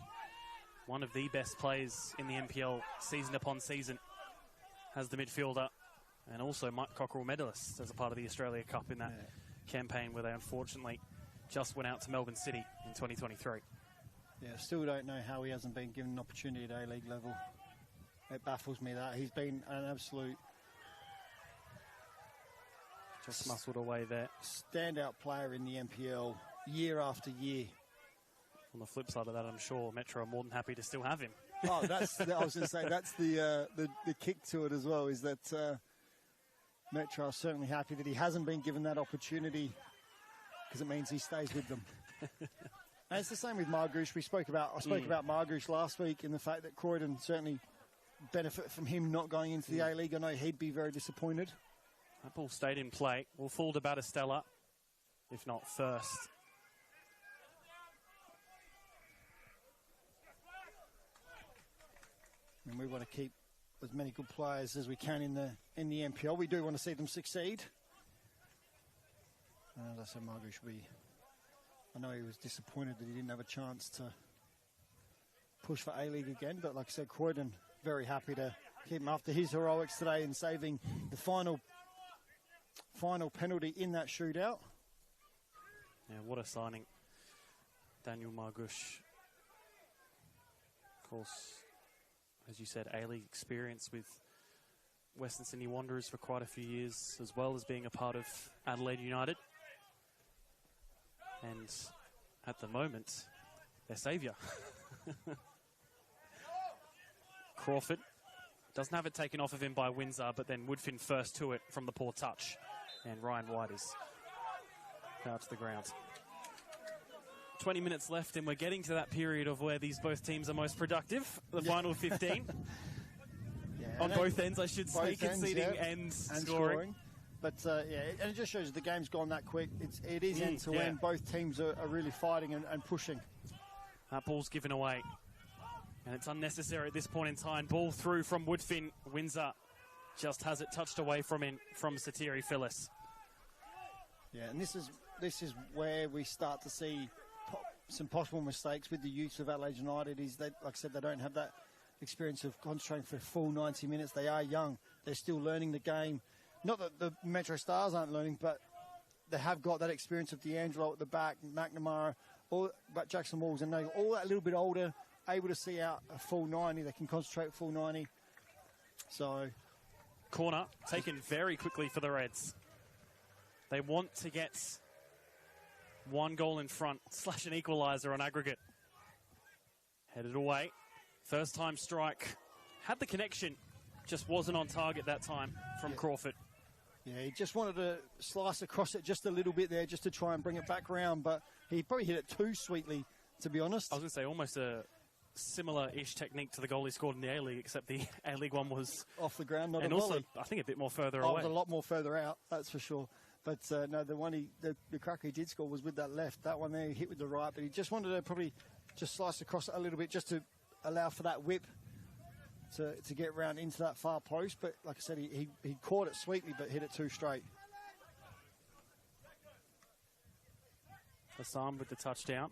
one of the best players in the NPL season upon season as the midfielder, and also Mike Cockerell medalist as a part of the Australia Cup in that campaign where they unfortunately just went out to Melbourne City in 2023. Yeah, still don't know how he hasn't been given an opportunity at A-League level. It baffles me that. He's been an absolute... just muscled away there. Standout player in the NPL year after year. On the flip side of that, I'm sure Metro are more than happy to still have him. Oh, I was going to say, that's the kick to it as well, is that Metro are certainly happy that he hasn't been given that opportunity because it means he stays with them. And it's the same with Margouche. I spoke about Margouche last week in the fact that Croydon certainly benefit from him not going into the A-League. I know he'd be very disappointed. That ball stayed in play. Will fall to Battistella, if not first. And we want to keep as many good players as we can in the NPL. We do want to see them succeed. And as I said, Margouche, I know he was disappointed that he didn't have a chance to push for A-League again. But like I said, Croydon very happy to keep him after his heroics today in saving the final final penalty in that shootout. Yeah, what a signing. Daniel Margush. Of course, as you said, A-League experience with Western Sydney Wanderers for quite a few years, as well as being a part of Adelaide United. And at the moment, their saviour. Crawford doesn't have it taken off of him by Windsor, but then Woodfin first to it from the poor touch. And Ryan White is out to the ground. 20 minutes left, and we're getting to that period of where these both teams are most productive. The final 15. On both ends, I should say, conceding and scoring. But, and it just shows the game's gone that quick. It is end-to-end. Both teams are really fighting and pushing. That ball's given away. And it's unnecessary at this point in time. Ball through from Woodfin. Windsor just has it touched away from Satiri Phyllis. Yeah, and this is where we start to see some possible mistakes with the youth of Adelaide United. Is that, like I said, they don't have that experience of concentrating for a full 90 minutes. They are young. They're still learning the game. Not that the MetroStars aren't learning, but they have got that experience of D'Angelo at the back, McNamara, but Jackson Walls, and they're all that little bit older, able to see out a full 90. They can concentrate full 90. So, corner taken very quickly for the Reds. They want to get one goal in front, / an equaliser on aggregate. Headed away. First time strike. Had the connection, just wasn't on target that time from Crawford. Yeah, he just wanted to slice across it just a little bit there, just to try and bring it back round, but he probably hit it too sweetly, to be honest. I was going to say, almost a similar-ish technique to the goal he scored in the A-League, except the A-League one was off the ground, not and a also, volley. I think, a bit more further It away. was a lot more further out, that's for sure. But no, the one the cracker he did score was with that left. That one there, he hit with the right, but he just wanted to probably just slice across it a little bit, just to allow for that whip to get round into that far post. But like I said, he caught it sweetly, but hit it too straight. Hassan with the touchdown.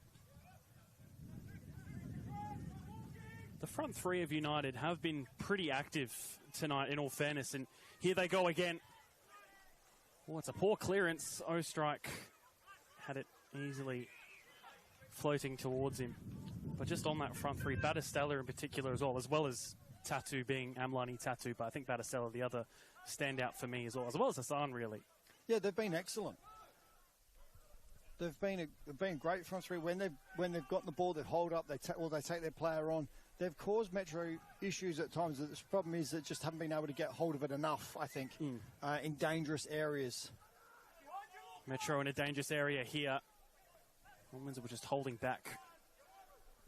The front three of United have been pretty active tonight, in all fairness, and here they go again. Oh, it's a poor clearance. Ostrike had it easily floating towards him. But just on that front three, Battistella in particular as well as Tatu being Amlani Tatu, but I think Battistella the other standout for me as well as Hassan, really. Yeah, they've been excellent. They've been great front three. When they've got the ball, they hold up, they take their player on. They've caused Metro issues at times. The problem is that just haven't been able to get hold of it enough, I think, in dangerous areas. Metro in a dangerous area here. Windsor were just holding back.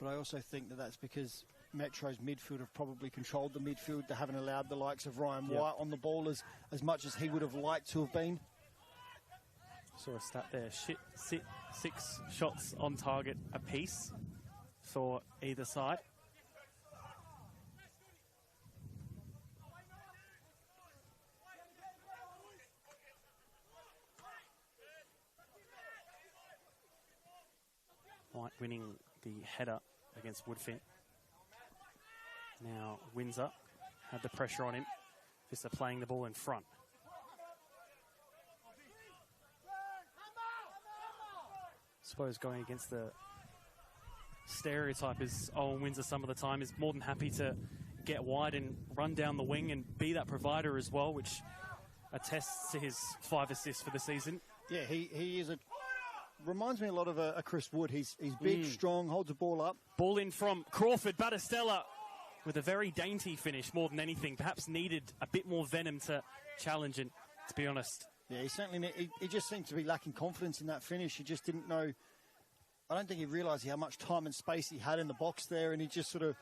But I also think that that's because Metro's midfield have probably controlled the midfield. They haven't allowed the likes of Ryan White on the ball as much as he would have liked to have been. Saw a stat there. 6 shots on target apiece for either side. White winning the header against Woodfin. Now Windsor had the pressure on him. Vista playing the ball in front. I suppose going against the stereotype is Owen Windsor some of the time is more than happy to get wide and run down the wing and be that provider as well, which attests to his 5 assists for the season. Yeah, he is reminds me a lot of a Chris Wood. He's big, strong, holds the ball up. Ball in from Crawford. Battistella with a very dainty finish more than anything. Perhaps needed a bit more venom to challenge it, to be honest. Yeah, he just seemed to be lacking confidence in that finish. He just didn't know. I don't think he realised how much time and space he had in the box there, and he just sort of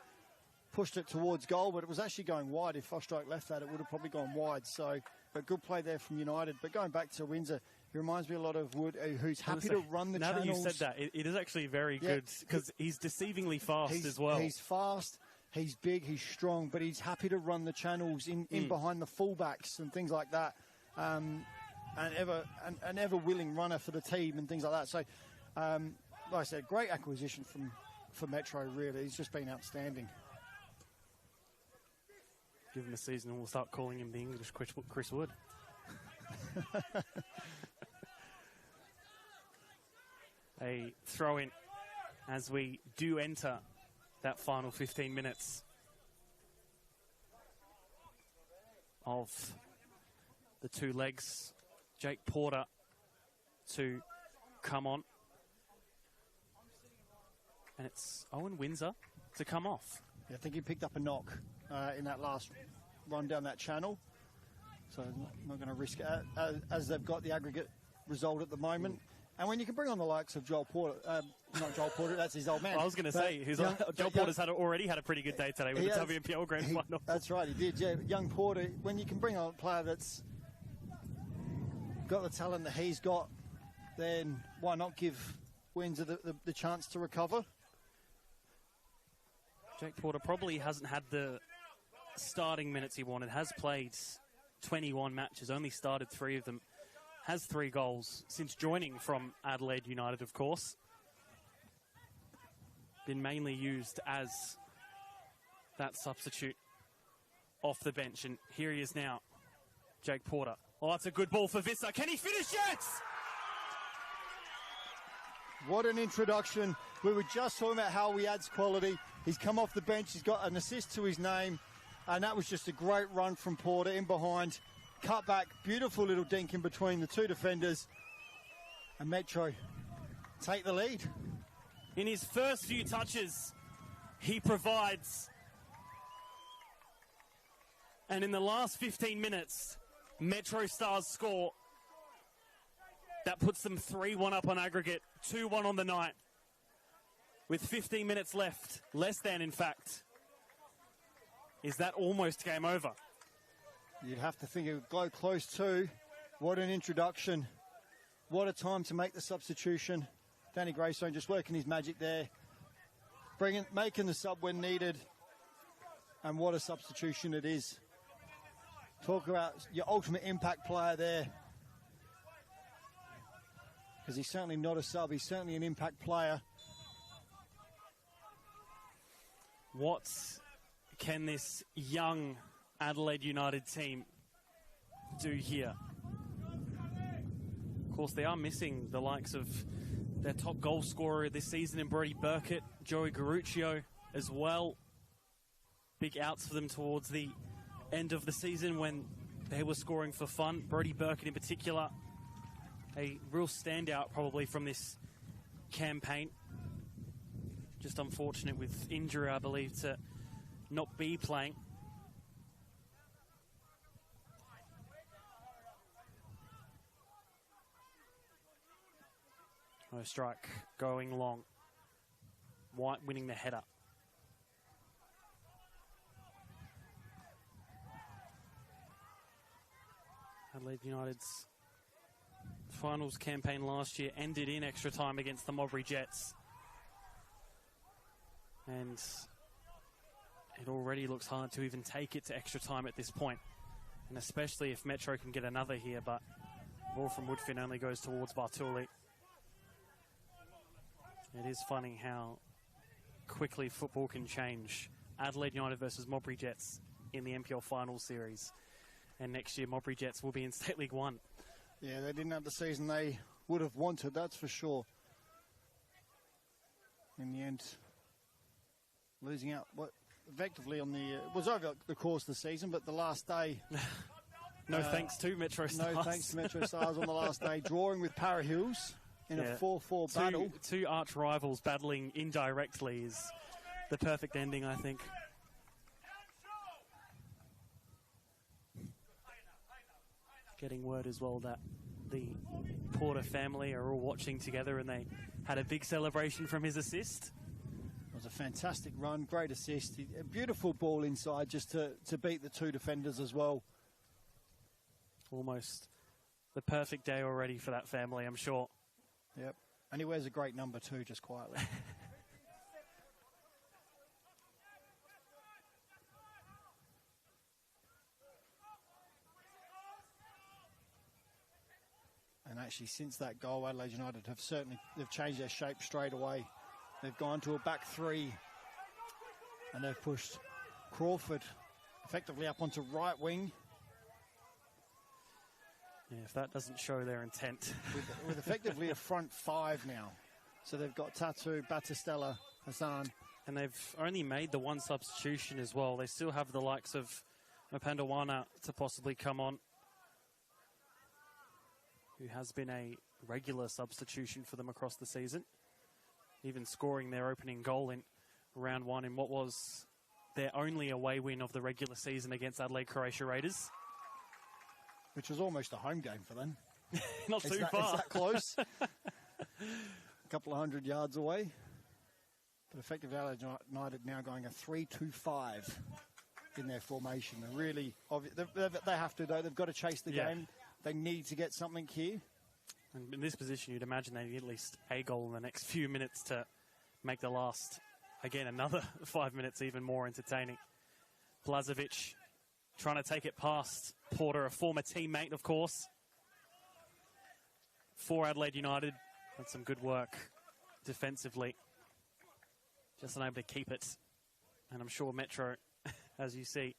pushed it towards goal, but it was actually going wide. If Ostrike left that, it would have probably gone wide. So, but good play there from United. But going back to Windsor, he reminds me a lot of Wood, who's happy to run the channels. Now that you said that, it is actually very good, because he's deceivingly fast as well. He's fast, he's big, he's strong, but he's happy to run the channels in behind the fullbacks and things like that. An ever willing runner for the team and things like that. So, like I said, great acquisition for Metro, really. He's just been outstanding. Give him a season and we'll start calling him the English Chris Wood. A throw-in as we do enter that final 15 minutes of the two legs. Jake Porter to come on. And it's Owen Windsor to come off. Yeah, I think he picked up a knock in that last run down that channel. So not going to risk it as they've got the aggregate result at the moment. And when you can bring on the likes of Joel Porter, not Joel Porter, that's his old man. I was going to say, Joel Porter's already had a pretty good day today with the WNPL Grand Final. That's right, he did, yeah. Young Porter, when you can bring on a player that's got the talent that he's got, then why not give Windsor the chance to recover? Jake Porter probably hasn't had the starting minutes he wanted, has played 21 matches, only started 3 of them, has 3 goals since joining from Adelaide United, of course. Been mainly used as that substitute off the bench, and here he is now, Jake Porter. Oh, that's a good ball for Visser. Can he finish it? What an introduction. We were just talking about how he adds quality. He's come off the bench, he's got an assist to his name, and that was just a great run from Porter in behind. Cut back, beautiful little dink in between the 2 defenders, and Metro take the lead. In his first few touches, he provides. And in the last 15 minutes, MetroStars score. That puts them 3-1 up on aggregate, 2-1 on the night. With 15 minutes left, less than in fact. Is that almost game over? You'd have to think it would go close too. What an introduction. What a time to make the substitution. Danny Greystone just working his magic there. Making the sub when needed. And what a substitution it is. Talk about your ultimate impact player there. Because he's certainly not a sub, he's certainly an impact player. What can this young Adelaide United team do here? Of course, they are missing the likes of their top goal scorer this season in Brody Burkett, Joey Garuccio as well. Big outs for them towards the end of the season when they were scoring for fun. Brody Burkett in particular, a real standout probably from this campaign. Just unfortunate with injury, I believe, to not be playing. No strike going long. White winning the header. Adelaide United's finals campaign last year ended in extra time against the Mowbray Jets. And it already looks hard to even take it to extra time at this point. And especially if Metro can get another here, but ball from Woodfin only goes towards Bartuli. It is funny how quickly football can change. Adelaide United versus Mowbray Jets in the NPL Finals Series. And next year, Mowbray Jets will be in State League 1. Yeah, they didn't have the season they would have wanted, that's for sure. In the end, losing out effectively on the... it was over the course of the season, but the last day... no thanks to MetroStars. No thanks to MetroStars on the last day, drawing with Para Hills in a 4-4 battle. Two arch rivals battling indirectly is the perfect ending, I think. Getting word as well that the Porter family are all watching together and they had a big celebration from his assist. It was a fantastic run, great assist, a beautiful ball inside just to beat the 2 defenders as well. Almost the perfect day already for that family, I'm sure. Yep, and he wears a great number too, just quietly. And actually, since that goal, Adelaide United they've changed their shape straight away. They've gone to a back 3, and they've pushed Crawford effectively up onto right wing. Yeah, if that doesn't show their intent. With effectively a front five now. So they've got Tatu, Batistella, Hassan. And they've only made the one substitution as well. They still have the likes of Mapandawana to possibly come on, who has been a regular substitution for them across the season, even scoring their opening goal in round one in what was their only away win of the regular season against Adelaide Croatia Raiders. Which was almost a home game for them. Not too far. It's that close. A couple of 100 yards away. But effectively, Adelaide United now going a 3-2-5 in their formation. They're really, they have to, though. They've got to chase the game. They need to get something here. And in this position, you'd imagine they need at least a goal in the next few minutes to make the last, again, another 5 minutes even more entertaining. Blazovic trying to take it past Porter, a former teammate, of course, for Adelaide United. Had some good work defensively. Just unable to keep it. And I'm sure Metro, as you see,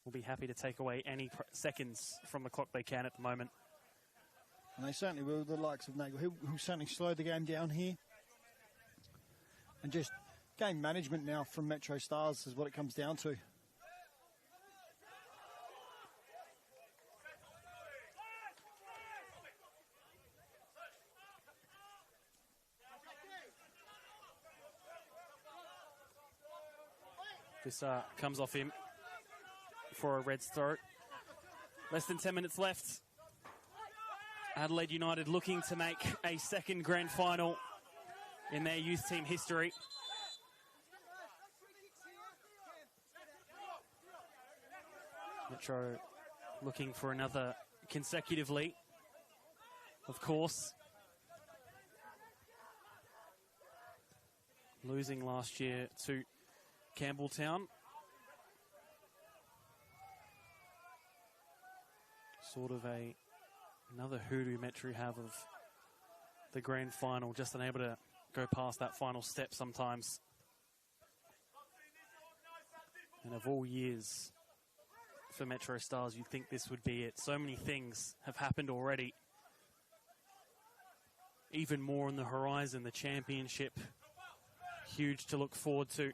will be happy to take away any seconds from the clock they can at the moment. And they certainly will, the likes of Nagel, who certainly slowed the game down here. And just game management now from MetroStars is what it comes down to. This comes off him for a Reds throw. Less than 10 minutes left. Adelaide United looking to make a second grand final in their youth team history. Metro looking for another consecutively, of course. Losing last year to Campbelltown. Sort of another hoodoo Metro have of the grand final, just unable to go past that final step sometimes. And of all years for MetroStars, you'd think this would be it. So many things have happened already. Even more on the horizon, the championship. Huge to look forward to.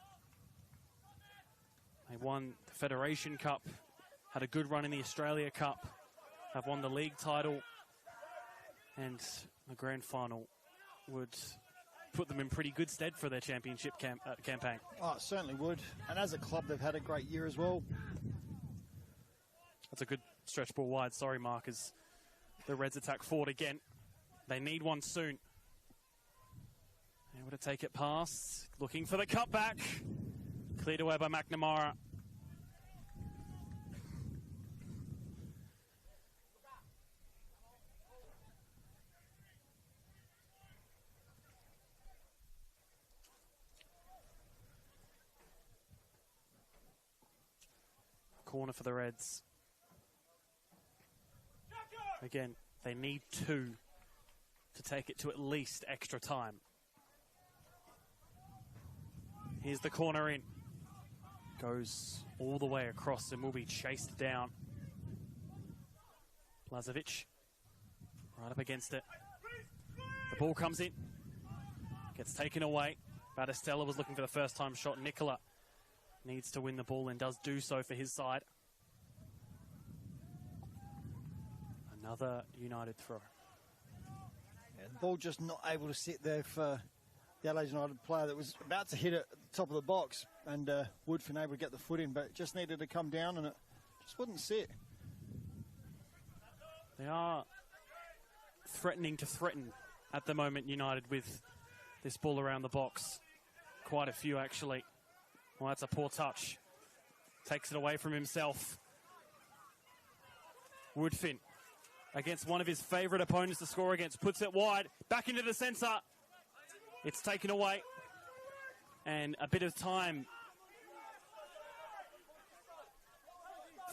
They won the Federation Cup, had a good run in the Australia Cup, have won the league title, and the grand final would put them in pretty good stead for their championship campaign. Oh, it certainly would. And as a club, they've had a great year as well. That's a good stretch ball wide. Sorry, Mark, as the Reds attack forward again. They need one soon. Able to take it past, looking for the cutback. Cleared away by McNamara. Corner for the Reds. Again, they need two to take it to at least extra time. Here's the corner in. Goes all the way across and will be chased down. Blazovic right up against it. The ball comes in. Gets taken away. Batistella was looking for the first time shot. Nicola needs to win the ball and does do so for his side. Another United throw. Yeah, the ball just not able to sit there for the Adelaide United player that was about to hit it at the top of the box, and Woodfin able to get the foot in, but just needed to come down and it just wouldn't sit. They are threatening to threaten at the moment, United, with this ball around the box. Quite a few, actually. Well, that's a poor touch. Takes it away from himself. Woodfin against one of his favourite opponents to score against. Puts it wide. Back into the centre. It's taken away. And a bit of time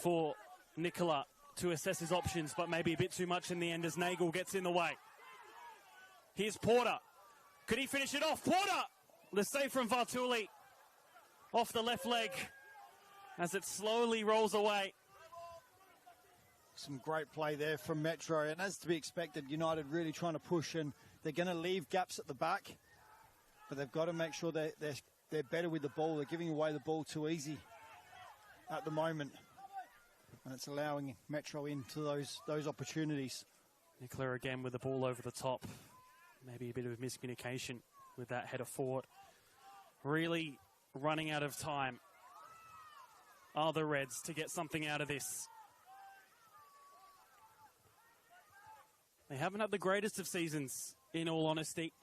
for Nicola to assess his options, but maybe a bit too much in the end as Nagel gets in the way. Here's Porter. Could he finish it off? Porter! The save from Vartuli off the left leg as it slowly rolls away. Some great play there from Metro, and as to be expected, United really trying to push, and they're going to leave gaps at the back, but they've got to make sure they're better with the ball. They're giving away the ball too easy at the moment, and it's allowing Metro into those opportunities. Nicola again with the ball over the top. Maybe a bit of miscommunication with that header forward. Really running out of time are the Reds to get something out of this. They haven't had the greatest of seasons, in all honesty.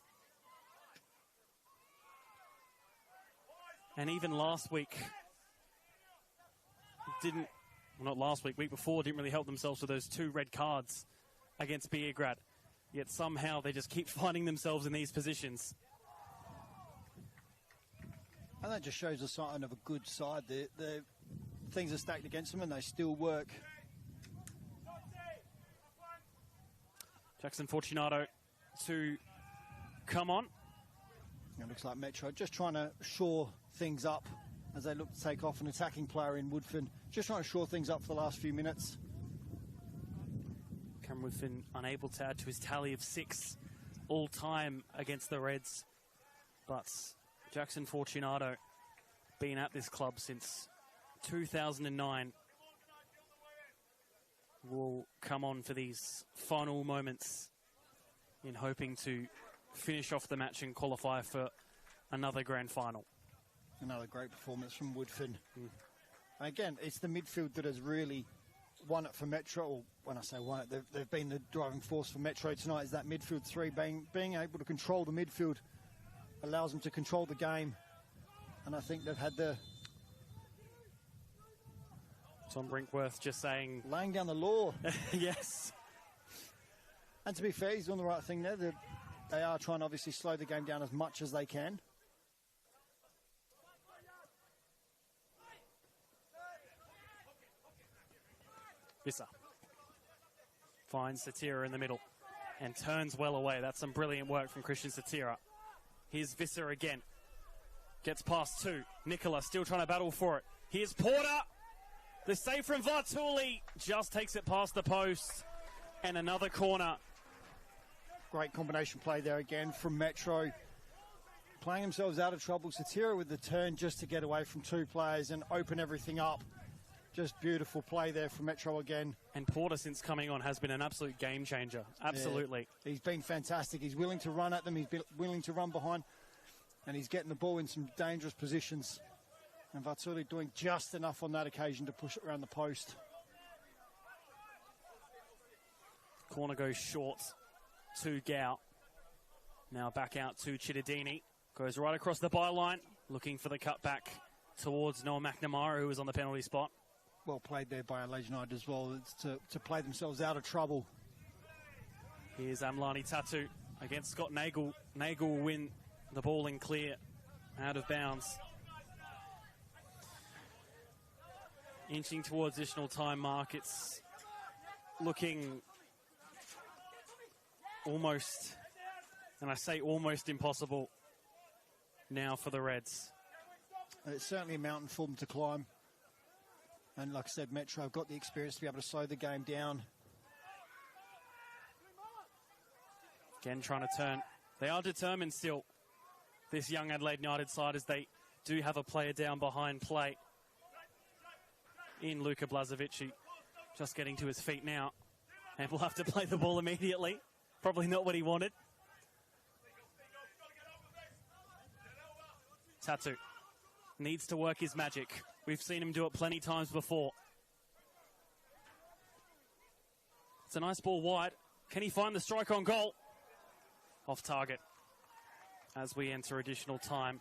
And even last week, week before, didn't really help themselves with those 2 red cards against Beograd. Yet somehow they just keep finding themselves in these positions. And that just shows a sign of a good side. The things are stacked against them and they still work. Jackson Fortunato to come on. It looks like Metro just trying to shore things up as they look to take off an attacking player in Woodfin. Just trying to shore things up for the last few minutes. Cameron Woodfin unable to add to his tally of 6 all-time against the Reds. But Jackson Fortunato, been at this club since 2009, will come on for these final moments in hoping to finish off the match and qualify for another grand final. Another great performance from Woodfin. Again, it's the midfield that has really won it for Metro. Or when I say won it, they've been the driving force for Metro tonight. Is that midfield 3 being able to control the midfield allows them to control the game, and I think they've had the... Tom Brinkworth just saying... laying down the law. Yes. And to be fair, he's doing the right thing there. They are trying to obviously slow the game down as much as they can. Visser finds Satira in the middle and turns well away. That's some brilliant work from Christian Satira. Here's Visser again. Gets past 2. Nicola still trying to battle for it. Here's Porter. The save from Vartuli just takes it past the post. And another corner. Great combination play there again from Metro. Playing themselves out of trouble. Satira with the turn just to get away from 2 players and open everything up. Just beautiful play there from Metro again. And Porter, since coming on, has been an absolute game changer. Absolutely. Yeah, he's been fantastic. He's willing to run at them. He's been willing to run behind. And he's getting the ball in some dangerous positions. And Vartuli doing just enough on that occasion to push it around the post. Corner goes short to Gow. Now back out to Chittadini. Goes right across the byline, looking for the cutback towards Noah McNamara, who was on the penalty spot. Well played there by Adelaide United as well. It's to play themselves out of trouble. Here's Amlani Tatu against Scott Nagel. Nagel will win the ball in clear, out of bounds. Inching towards additional time mark. It's looking almost, and I say almost impossible now for the Reds. It's certainly a mountain for them to climb. And like I said, Metro have got the experience to be able to slow the game down. Again, trying to turn. They are determined still, this young Adelaide United side, as they do have a player down behind play in Luka Blazovici. Just getting to his feet now. And will have to play the ball immediately. Probably not what he wanted. Tatu needs to work his magic. We've seen him do it plenty times before. It's a nice ball wide. Can he find the strike on goal? Off target as we enter additional time.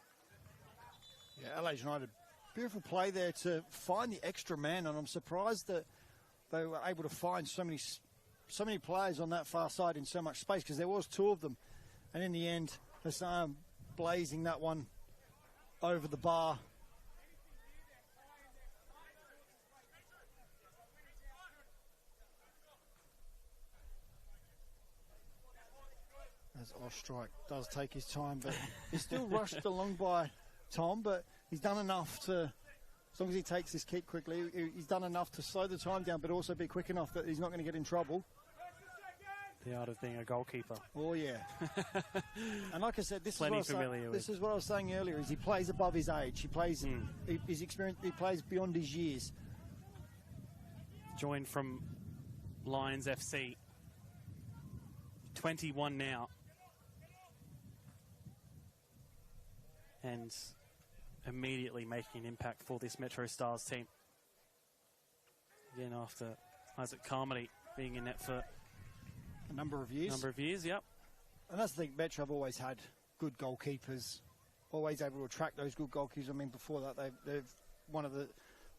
Yeah, Adelaide United, beautiful play there to find the extra man, and I'm surprised that they were able to find so many players on that far side in so much space, because there was 2 of them, and in the end, Hassan blazing that one over the bar. As Ostrike does take his time, but he's still rushed along by Tom, but he's done enough to As long as he takes this kick quickly, he's done enough to slow the time down, but also be quick enough that he's not going to get in trouble. The art of being a goalkeeper. Oh, yeah. And like I said, this Plenty is what I was saying earlier, is he plays above his age. He plays his experience, he plays beyond his years. Joined from Lions FC. 21 now. And immediately making an impact for this MetroStars team. Again, after Isaac Carmody being in net for a number of years. Yep. And that's the thing, Metro have always had good goalkeepers, always able to attract those good goalkeepers. I mean, before that, they've one of the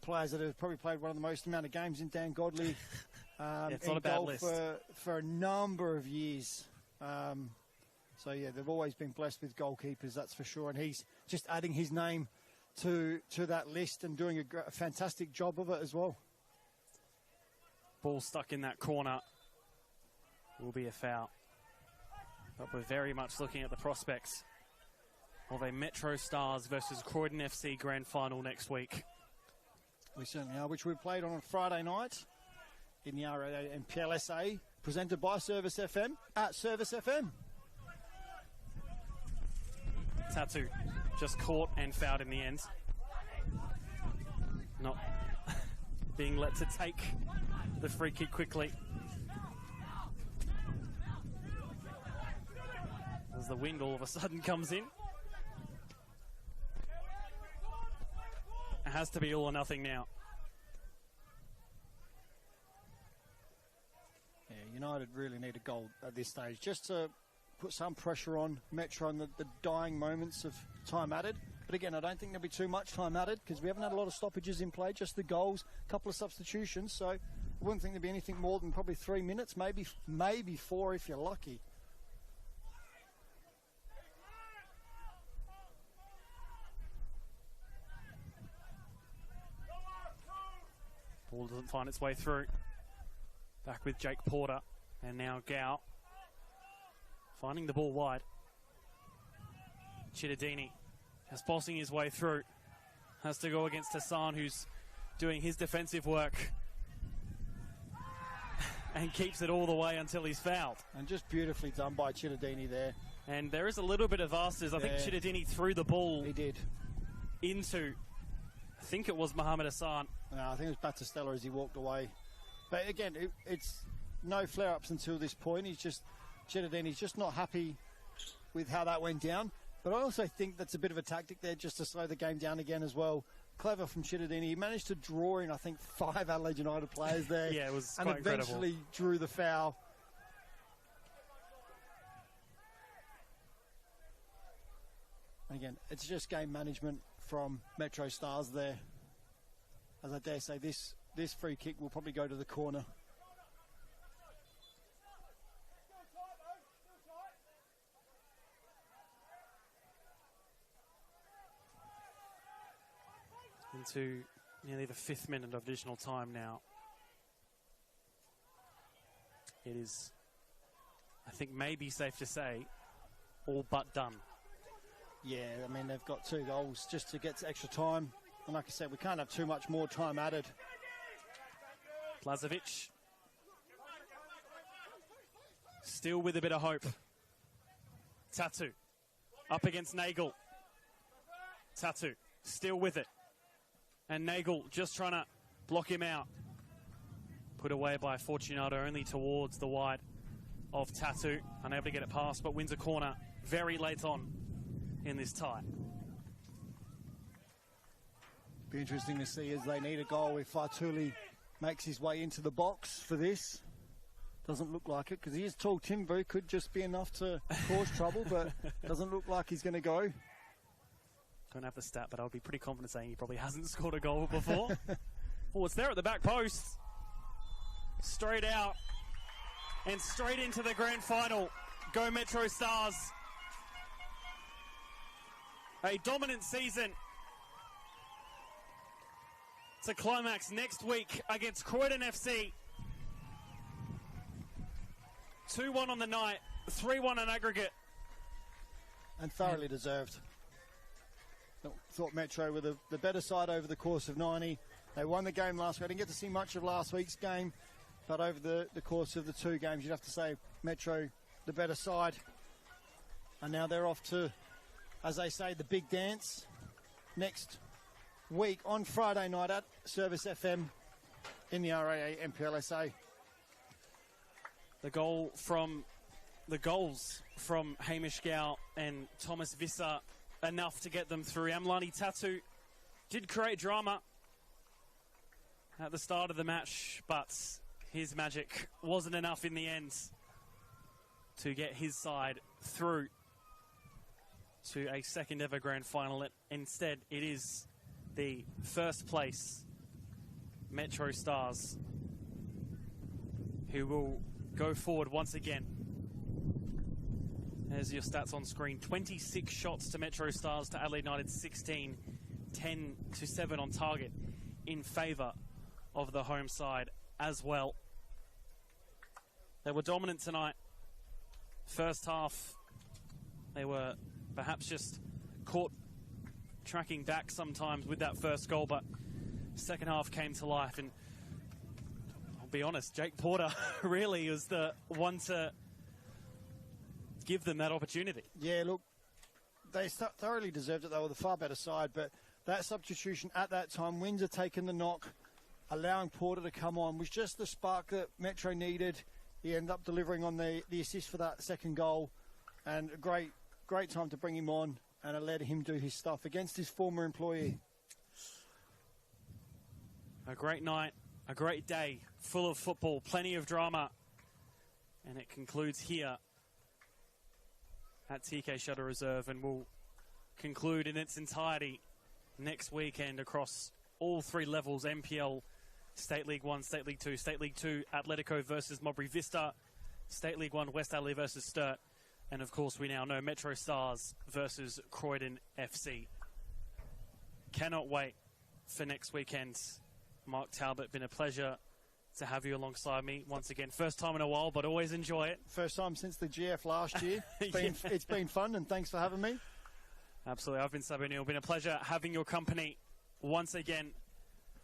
players that have probably played one of the most amount of games in Dan Godley it's not a bad list. For a number of years. So, yeah, they've always been blessed with goalkeepers, that's for sure. And he's just adding his name to that list and doing a fantastic job of it as well. Ball stuck in that corner. Will be a foul. But we're very much looking at the prospects of a MetroStars versus Croydon FC grand final next week. We certainly are, which we played on Friday night in the NPLSA, presented by ServiceFM at ServiceFM. Tatu just caught and fouled in the end. Not being let to take the free kick quickly. As the wind all of a sudden comes in. It has to be all or nothing now. Yeah, United really need a goal at this stage, just to put some pressure on Metro in the dying moments of time added. But again, I don't think there'll be too much time added because we haven't had a lot of stoppages in play, just the goals, a couple of substitutions. So I wouldn't think there'd be anything more than probably 3 minutes, maybe 4 if you're lucky. Ball doesn't find its way through. Back with Jake Porter. And now Gow. Finding the ball wide. Chittadini just bossing his way through. Has to go against Hassan, who's doing his defensive work. And keeps it all the way until he's fouled. And just beautifully done by Chittadini there. And there is a little bit of asters. I think Chittadini threw the ball. He did. Into, I think it was Mohamed Hassan. No, I think it was Battistella as he walked away. But again, it's no flare-ups until this point. Chittadini's just not happy with how that went down. But I also think that's a bit of a tactic there just to slow the game down again as well. Clever from Chittadini. He managed to draw in, I think, 5 Adelaide United players there. Yeah, it was and quite eventually incredible. Drew the foul. And again, it's just game management from MetroStars there. As I dare say, this free kick will probably go to the corner. Into nearly the 5th minute of additional time now. It is, I think, maybe safe to say, all but done. Yeah, I mean, they've got 2 goals just to get to extra time. And like I said, we can't have too much more time added. Plazovic. Still with a bit of hope. Tatu. Up against Nagel. Tatu. Still with it. And Nagel just trying to block him out. Put away by Fortunato only towards the wide of Tatu. Unable to get it past, but wins a corner very late on in this tie. Be interesting to see as they need a goal if Fatuli makes his way into the box for this. Doesn't look like it because he is tall timber. Could just be enough to cause trouble, but doesn't look like he's going to go. Don't have the stat, but I would be pretty confident saying he probably hasn't scored a goal before. Oh, it's there at the back post. Straight out. And straight into the grand final. Go MetroStars. A dominant season. It's a climax next week against Croydon FC. 2-1 on the night, 3-1 on aggregate. And thoroughly deserved. thought Metro were the better side over the course of 90. They won the game last week. I didn't get to see much of last week's game, but over the course of the 2 games, you'd have to say Metro the better side. And now they're off to, as they say, the big dance next week on Friday night at ServiceFM in the RAA MPLSA. The goals from Hamish Gow and Thomas Visser, enough to get them through. Amlani Tatu did create drama at the start of the match, but his magic wasn't enough in the end to get his side through to a second ever grand final. Instead, it is the first place MetroStars who will go forward once again. There's your stats on screen. 26 shots to MetroStars to Adelaide United 16. 10-7 on target in favour of the home side as well. They were dominant tonight. First half, they were perhaps just caught tracking back sometimes with that first goal, but second half came to life, and I'll be honest, Jake Porter really was the one to give them that opportunity. Yeah, look, they thoroughly deserved it. They were the far better side, but that substitution at that time, Windsor taking the knock, allowing Porter to come on, was just the spark that Metro needed. He ended up delivering on the assist for that second goal, and a great time to bring him on and let him do his stuff against his former employee. A great night, a great day, full of football, plenty of drama, and it concludes here at TK Shutter Reserve, and will conclude in its entirety next weekend across all 3 levels: MPL, State League 1, State League 2, State League 2, Atletico versus Modbury Vista, State League 1, West Adelaide versus Sturt, and of course we now know MetroStars versus Croydon FC. Cannot wait for next weekend. Mark Talbot, been a pleasure to have you alongside me once again. First time in a while, but always enjoy it. First time since the GF last year. It's been fun, and thanks for having me. Absolutely. I've been Sabu Neal. Been a pleasure having your company once again.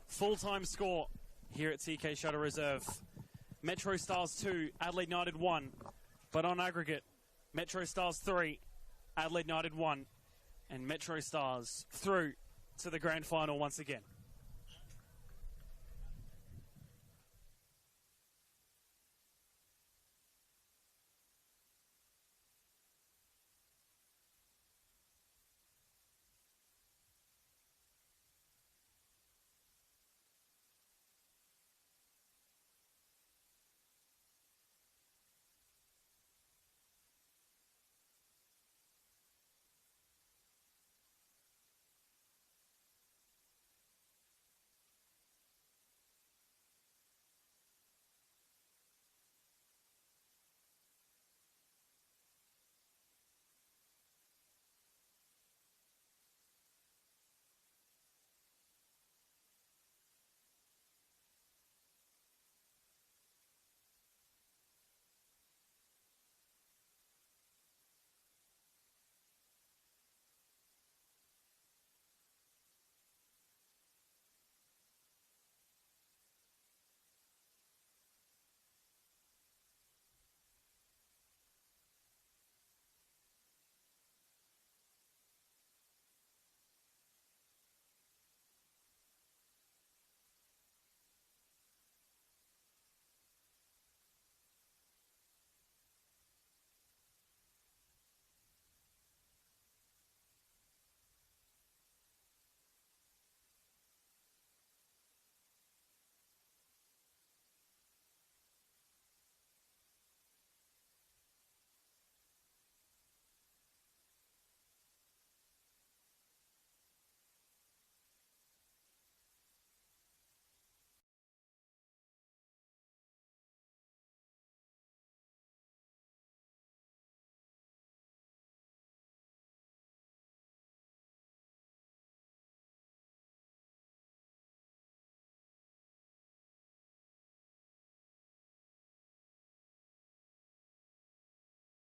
Full-time score here at TK Shutter Reserve. MetroStars 2, Adelaide United 1. But on aggregate, MetroStars 3, Adelaide United 1. And MetroStars through to the grand final once again.